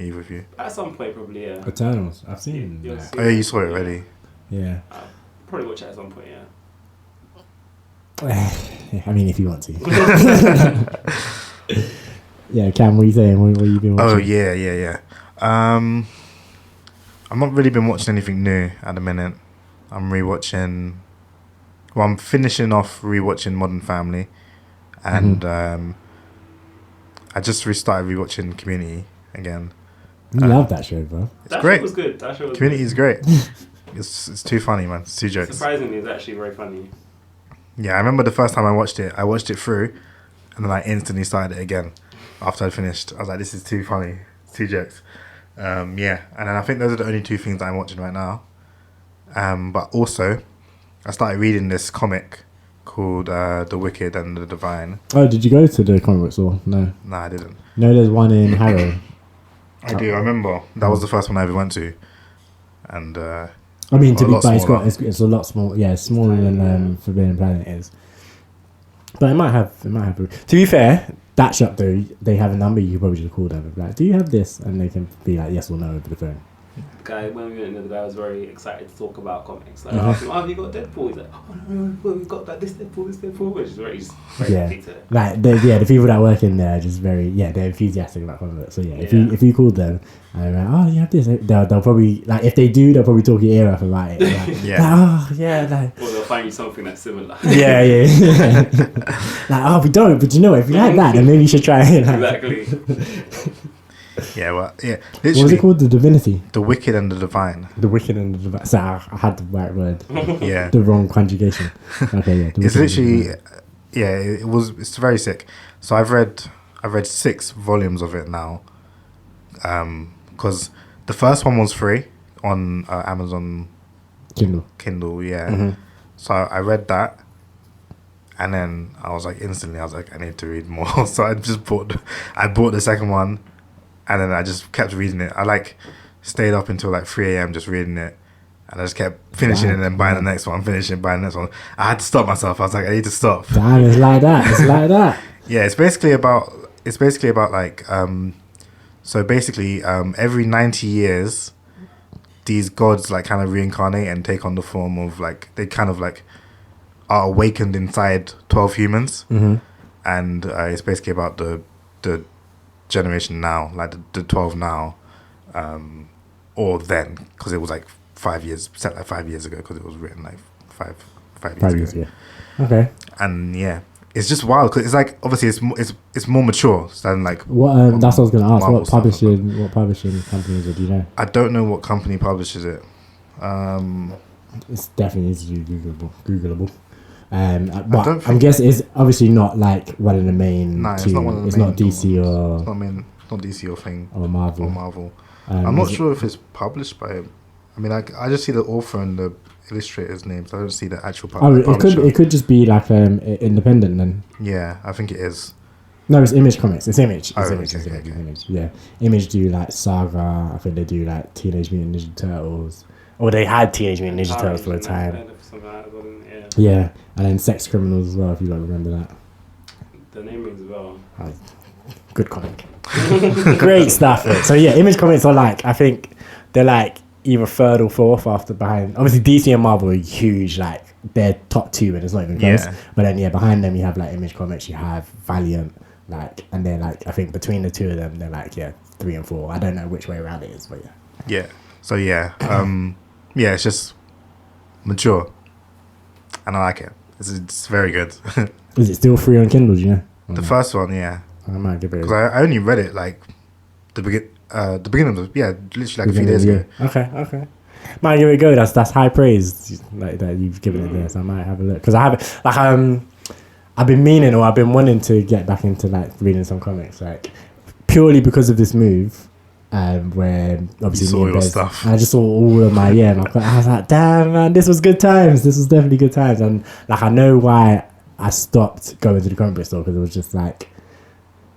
Either of you? At some point, probably, yeah. Eternals. I've seen You'll that. see Oh yeah, you saw it already. Yeah. I'll probably watch it at some point, yeah. I mean, if you want to. Yeah, Cam, what are you saying? What have you been watching? Oh yeah. I've not really been watching anything new at the minute. I'm finishing off rewatching Modern Family, and I just restarted rewatching Community again. You love that show, bro. It's great. Show was good. That show was Community good. is great. It's too funny, man. It's 2 jokes. Surprisingly, it's actually very funny. Yeah, I remember the first time I watched it through, and then I instantly started it again after I finished. I was like, this is too funny. It's 2 jokes. Yeah, and then I think those are the only 2 things that I'm watching right now. But also, I started reading this comic called The Wicked and the Divine. Oh, did you go to the comic book store? No. No, I didn't. No, there's one in Harrow. I do. I remember that was the first one I ever went to, and I mean, to be fair, smaller. it's a lot smaller. Yeah, it's smaller than Forbidden Planet is. But it might have. To be fair, that shop though, they have a number. You could probably just call them and be like, "Do you have this?" And they can be like, "Yes" or "No" over the phone. Guy, when we went in, the guy was very excited to talk about comics. Like, I asked him, have you got Deadpool? He's like, oh no, we've got that, this Deadpool, which is very happy to. Like, the people that work in there are just very, they're enthusiastic about comics. So yeah, if you called them and they're like, oh, you have this, they'll probably, like, if they do, they'll probably talk your ear off about it. Like, like, Or they'll find you something that's similar. Like, oh, we don't, but you know, if you like that, then maybe you should try it. Like. Exactly. Yeah, well, yeah. What was it called? The Divinity? The Wicked and the Divine. The Wicked and the Divine. So I had the right word. Yeah. The wrong conjugation. Okay, yeah. It's literally, it's very sick. So I've read 6 volumes of it now. Because the first one was free on Amazon Kindle, yeah. Mm-hmm. So I read that. And then I was like, I need to read more. So I bought the second one. And then I just kept reading it. I stayed up until 3 a.m. just reading it. And I just kept finishing it and then buying the next one, buying the next one. I had to stop myself. I was like, I need to stop. Damn, it's like that. Yeah, it's basically about every 90 years, these gods kind of reincarnate and take on the form of they kind of are awakened inside 12 humans. Mm-hmm. And it's basically about the generation now, the 12 now, or then, because it was 5 years, set 5 years ago, because it was written 5 years ago. Okay. And yeah, it's just wild because it's like obviously it's more mature than like what. That's what I was gonna ask. Marvel What stuff, publishing companies do you know? I don't know what company publishes it. It's definitely easily Googleable. don't But think- I'm guessing it's obviously not like one of the main. No, it's two. not one of the It's main not DC ones. or It's not DC or thing or Marvel. or Marvel. I'm not is it- sure if it's published by. I mean, I just see the author and the illustrator's names. I don't see the actual publisher. it could just be like independent then. Yeah, I think it is. No, it's Image Comics. It's Image. Oh, It's okay, Image. It's okay, Image. okay. Image. Yeah, Image do like Saga. I think they do like Teenage Mutant Ninja Turtles. Or they had Teenage Mutant Ninja Turtles for a time. Something like that, wasn't it? Yeah, and then Sex Criminals as well. If you don't remember that. The name rings a bell. Good comic. Great stuff. So yeah, Image Comics are like, I think they're like either third or fourth after behind. Obviously DC and Marvel are huge, like they're top two and it's not even close. Yeah. But then yeah, behind them you have like Image Comics, you have Valiant, like, and they're like, I think between the two of them they're like 3 and 4. I don't know which way around it is, but yeah. Yeah. So yeah, yeah, it's just mature, and I like it. It's very good. Is it still free on Kindle, do you know? The first one, yeah, I might give it because I only read it like the beginning of literally like a few days ago. Okay. Might give it a go. That's high praise like that you've given it there, so I might have a look because I have like I've been meaning or I've been wanting to get back into like reading some comics like purely because of this move. Where obviously You saw me and your Bez, stuff. I just saw all of my I was like, damn man, this was good times. This was definitely good times, and like I know why I stopped going to the comic book store because it was just like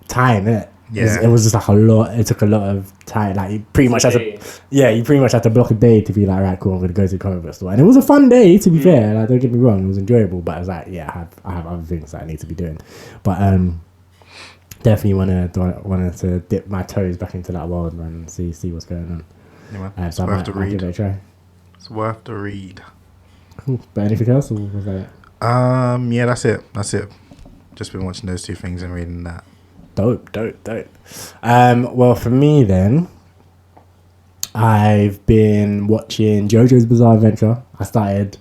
time, innit? Yeah. It was just like a lot. It took a lot of time. Like you pretty much had to, you pretty much had to block a day to be like, right, cool, I'm gonna go to the comic book store, and it was a fun day to be fair. Like don't get me wrong, it was enjoyable, but I was like, yeah, I have other things that I need to be doing, but definitely wanted to dip my toes back into that world, man, and see what's going on. Yeah, man. So It's I worth might to I'll give read. it a try. It's worth to read. Cool. But anything else, or was that it? Yeah, that's it. Just been watching those two things and reading that. Dope. Well, for me then, I've been watching JoJo's Bizarre Adventure. I started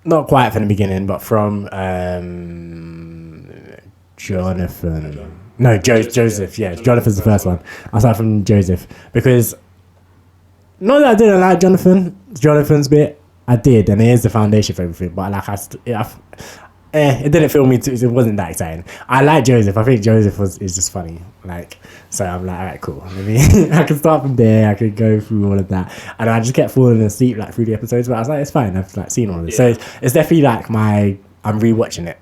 not quite from the beginning, but from Jonathan. No, Joseph. Yeah, Jonathan's the first one. I started from Joseph because not that I didn't like Jonathan's bit. I did, and it is the foundation for everything. But like it didn't feel me too. It wasn't that exciting. I like Joseph. I think Joseph is just funny. Like, so I'm like, all right, cool. I can start from there. I could go through all of that, and I just kept falling asleep like through the episodes. But I was like, it's fine. I've like seen all of this, so it's definitely like I'm rewatching it.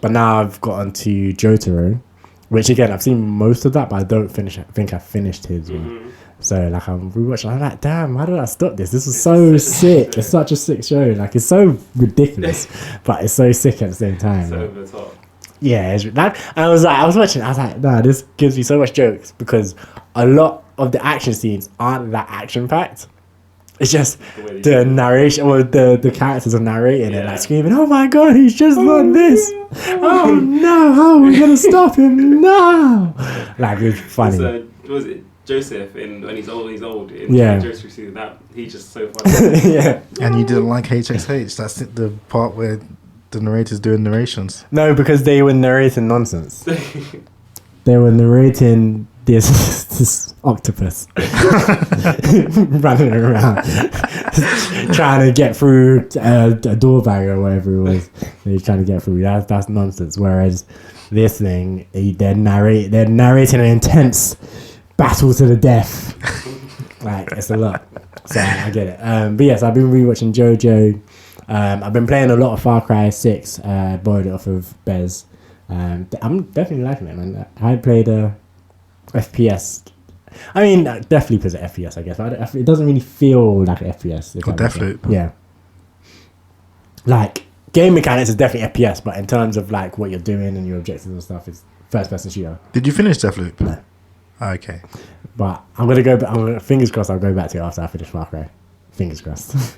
But now I've got onto Jotaro, which again I've seen most of that, but I think I finished his one. So like I'm rewatching. I'm like, damn, why did I stop this? This was so sick. It's such a sick show. Like it's so ridiculous, but it's so sick at the same time. So like, over the top. yeah, and I was watching. I was like, nah, this gives me so much jokes because a lot of the action scenes aren't that action packed. It's just the narration, or the characters are narrating it, like screaming, "Oh my god, he's just done this! Oh no, how are we gonna stop him? No!" Like it's funny. So, was it Joseph when he's old? In Joseph season that he's just so funny. Yeah. And you didn't like HXH? That's the part where the narrator's doing narrations. No, because they were narrating nonsense. They were narrating this octopus running around trying to get through a door bag or whatever it was. They're trying to get through. That's nonsense. Whereas this thing, they're narrating an intense battle to the death. Like it's a lot. So I get it. But yes, I've been rewatching JoJo. I've been playing a lot of Far Cry 6. Borrowed it off of Bez. I'm definitely liking it, man. I played a FPS. I mean, definitely plays an FPS, I guess. But it doesn't really feel like an FPS. Or Deathloop. Yeah. Like, game mechanics is definitely FPS, but in terms of like what you're doing and your objectives and stuff, it's first-person shooter. Did you finish Deathloop? No. Okay. But I'm gonna go. Fingers crossed. I'll go back to it after I finish Far Cry. Fingers crossed.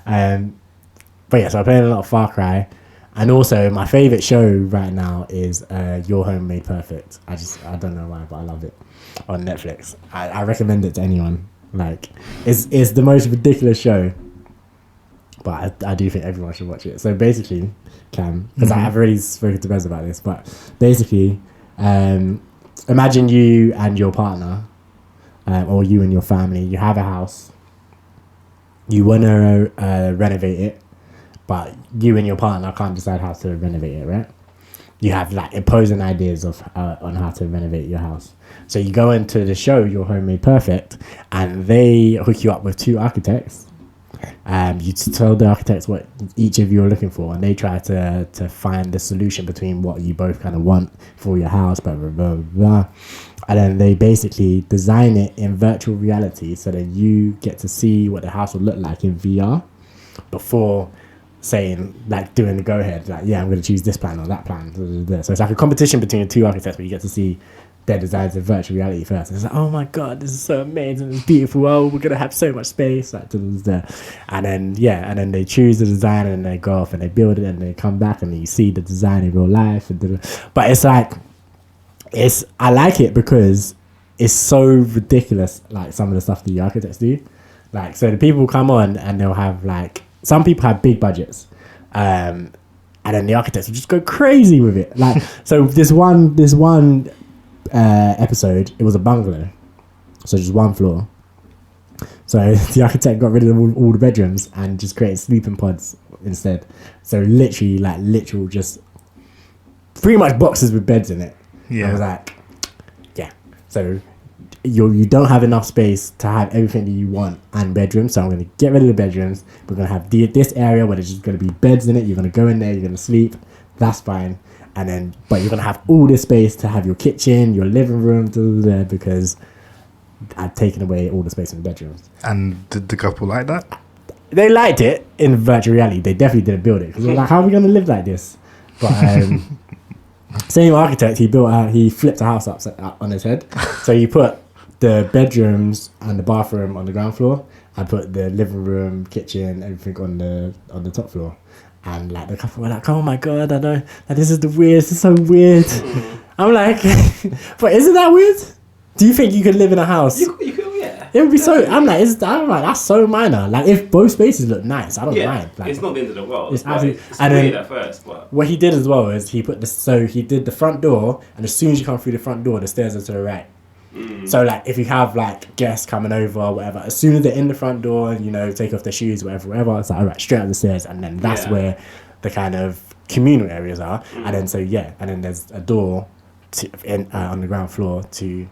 But yeah, so I'm playing a lot of Far Cry, and also my favorite show right now is Your Home Made Perfect. I don't know why, but I love it on Netflix. I recommend it to anyone. Like, it's the most ridiculous show. but I do think everyone should watch it. So basically, Cam, because I've already spoken to Bez about this, but basically, imagine you and your partner, or you and your family, you have a house, you want to renovate it, but you and your partner can't decide how to renovate it, right? You have like opposing ideas of on how to renovate your house. So you go into the show, Your Home Made Perfect, and they hook you up with 2 architects. You tell the architects what each of you are looking for, and they try to find the solution between what you both kind of want for your house, blah, blah, blah, blah. And then they basically design it in virtual reality so that you get to see what the house will look like in VR before saying, like, doing the go-ahead, like, yeah, I'm going to choose this plan or that plan. So it's like a competition between the 2 architects where you get to see their designs in virtual reality first. And it's like, oh my God, this is so amazing, it's beautiful, oh, we're going to have so much space. Like, and then they choose the design and they go off and they build it and they come back and you see the design in real life. But it's like, I like it because it's so ridiculous, like some of the stuff the architects do. Like, so the people come on and they'll have like, some people have big budgets, and then the architects will just go crazy with it. Like, so this one episode, it was a bungalow, so just 1 floor. So the architect got rid of all the bedrooms and just created sleeping pods instead. So literal just pretty much boxes with beds in it. Yeah, I was like, yeah. So you don't have enough space to have everything that you want and bedrooms, so I'm going to get rid of the bedrooms. We're going to have this area where there's just going to be beds in it. You're going to go in there, you're going to sleep, that's fine. And then, but you're going to have all this space to have your kitchen, your living room, because I've taken away all the space in the bedrooms. And did the couple like that? They liked it in virtual reality. They definitely didn't build it because they're like, how are we going to live like this? But same architect, he flipped a house upside on his head. So you put the bedrooms and the bathroom on the ground floor. I put the living room, kitchen, everything on the top floor. And like the couple were like, "Oh my God, I know, like, this is so weird." I'm like, but isn't that weird? Do you think you could live in a house? You could, yeah. It would be so. I'm like, that's so minor. Like, if both spaces look nice, I don't mind. Like, it's not the end of the world. It's absolutely. It's and weird then at first, but what he did as well is he did the front door, and as soon as you come through the front door, the stairs are to the right. So like, if you have like guests coming over or whatever, as soon as they're in the front door and, you know, take off their shoes, whatever, it's like, all right, straight up the stairs, and then that's where the kind of communal areas are. And then and then there's a door on the ground floor to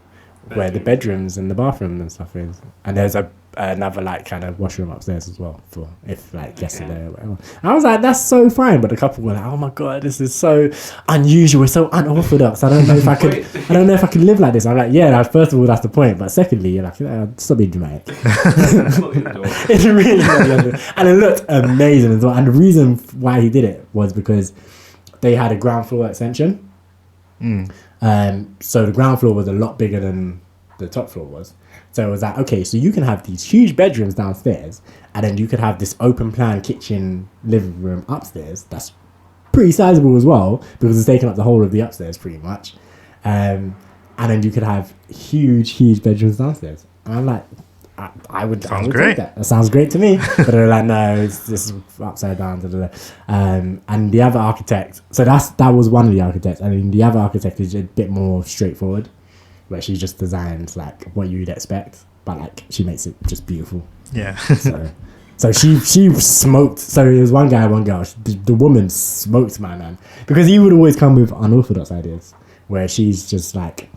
where the bedrooms and the bathroom and stuff is, and there's another like kind of washroom upstairs as well for if like guests are there or whatever. And I was like, that's so fine, but the couple were like, oh my God, this is so unusual, it's so unorthodox. I don't know if I could live like this. I'm like, yeah, first of all, that's the point, but secondly, you're like, stop being dramatic. It's really not, and it looked amazing as well. And the reason why he did it was because they had a ground floor extension. So the ground floor was a lot bigger than the top floor was. So it was like, okay, so you can have these huge bedrooms downstairs, and then you could have this open plan kitchen, living room upstairs. That's pretty sizable as well, because it's taking up the whole of the upstairs pretty much. And then you could have huge bedrooms downstairs. And I'm like, I would take that. That sounds great to me. But they're like, no, this is upside down. And the other architect, so that was one of the architects, and then the other architect is a bit more straightforward, where she just designs like what you'd expect, but like she makes it just beautiful. Yeah. So she smoked. So it was one guy, one girl. The woman smoked my man, because he would always come with unorthodox ideas, where she's just like,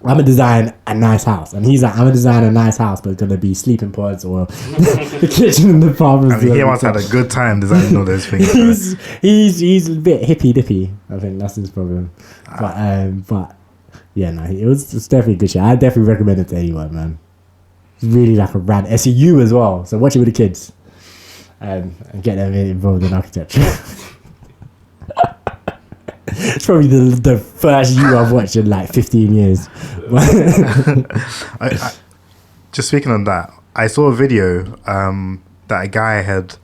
I'm gonna design a nice house, and he's like, I'm gonna design a nice house, but it's gonna be sleeping pods or the kitchen and the bathroom. I mean, he must have had a good time designing all those things. he's a bit hippy dippy. I think that's his problem. But yeah, no, it's definitely a good show. I definitely recommend it to anyone, man. It's really like a rad SEU as well. So watch it with the kids, and get them involved in architecture. It's probably the first you I've watched in like 15 years. I just speaking on that, I saw a video that a guy had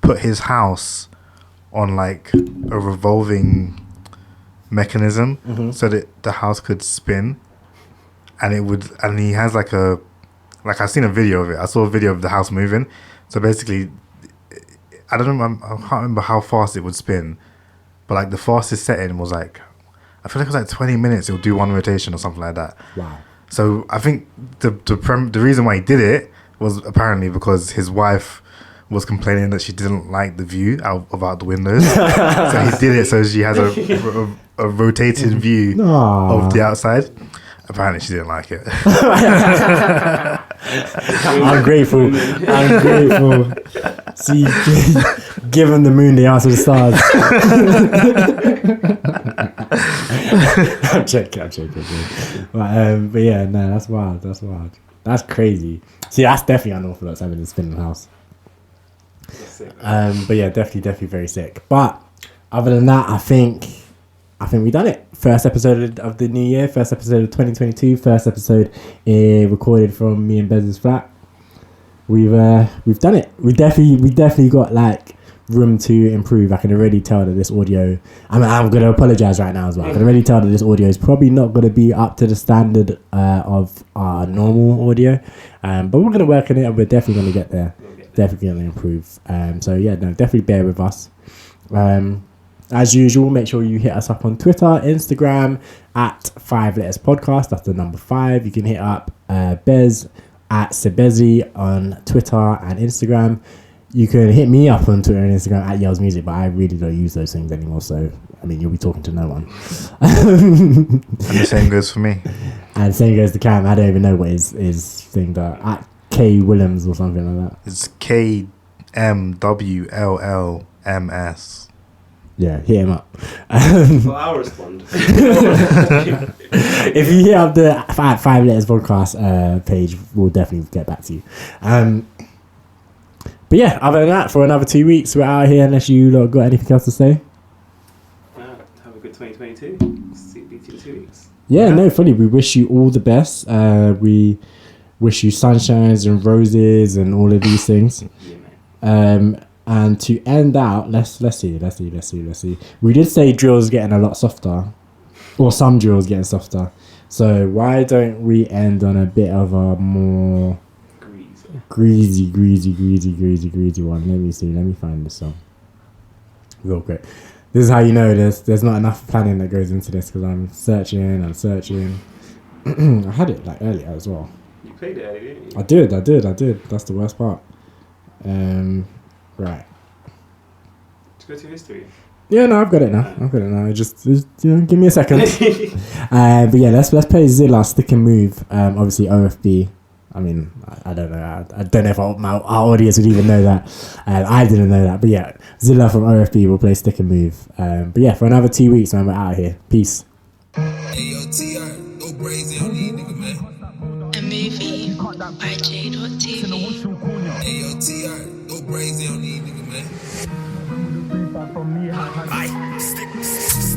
put his house on like a revolving mechanism, so that the house could spin, and he has like I've seen a video of it. I saw a video of the house moving. So basically, I don't know, I can't remember how fast it would spin, but like the fastest setting was like, I feel like it was like 20 minutes. It'll do one rotation or something like that. Wow. So I think the reason why he did it was apparently because his wife was complaining that she didn't like the view out the windows. So he did it so she has a rotating view of the outside. Apparently she didn't like it. I'm grateful. See, give him the moon, the answer to the stars. I'm joking. But yeah, no, that's wild. That's crazy. See, that's definitely unorthodox having a spinning house. But yeah, definitely very sick. But other than that, I think we done it. First episode of the new year, first episode of 2022, first episode recorded from me and Bez's flat. We've done it. We definitely got like room to improve. I can already tell that this audio, I'm going to apologize right now as well. I can already tell that this audio is probably not going to be up to the standard of our normal audio, but we're going to work on it and we're definitely going to get there. Definitely going to improve. So yeah, no, definitely bear with us. As usual, make sure you hit us up on Twitter, Instagram at 5 Letters Podcast. That's the number 5. You can hit up Bez at Sebezi on Twitter and Instagram. You can hit me up on Twitter and Instagram at Yells Music, but I really don't use those things anymore. So, I mean, you'll be talking to no one. And the same goes for me. And same goes to Cam. I don't even know what his thing that at K Williams or something like that. It's KMWLLMS. Yeah, hit him up. Well, I'll respond. If you hit up the 5 Letters Podcast page, we'll definitely get back to you. But yeah, other than that, for another 2 weeks, we're out here unless you lot got anything else to say. Have a good 2022. See you in 2 weeks. Yeah, no, fully. We wish you all the best. We wish you sunshines and roses and all of these things. Yeah, man. And to end out, let's see. We did say drills getting a lot softer, or some drills getting softer. So why don't we end on a bit of a more greasy one? Let me see. Let me find this song real quick. This is how you know there's not enough planning that goes into this because I'm searching. I had it like earlier as well. You played it earlier, didn't you? I did. That's the worst part. Right. Let's go to history. Yeah, no, I've got it now. Just give me a second. But yeah, let's play Zilla, Stick and Move. Obviously OFB. I mean, I don't know. I don't know if our audience would even know that. I didn't know that. But yeah, Zilla from OFB will play Stick and Move. But yeah, for another 2 weeks, man, we're out of here. Peace.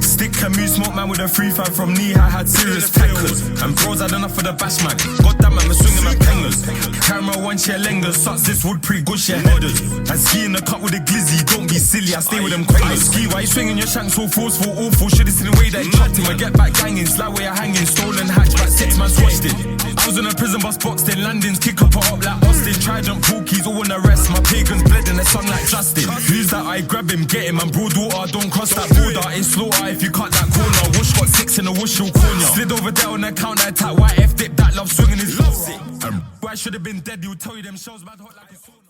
Stick and move, smoke man with a free fan from knee high, had serious tackles. And bros had enough for the bash man. God damn, I'm swinging my pengers. Camera one share lengers, sucks this wood pretty good share headers. And ski in the cut with a glizzy, don't be silly, I stay with them quangers. Ski, why you swinging your shank so forceful, awful? Should've seen the way that he chopped him. I get back ganging, slide where you're hanging, stolen hatchback, 6 man swatched it. I was in a prison bus boxed in landings, kick up like Austin. Trident, pool keys, all in the rest. My pagans bled in a song like Justin. Who's that? I grab him, get him, and broadwater, don't cross that border. It's slaughter if you cut that corner. Whoosh got 6 in a whoosh, you'll corner. Slid over there on the counter attack. Why F dip that love swinging his love sick. Why should have been dead? You'll tell you them shells bad hot like a sword.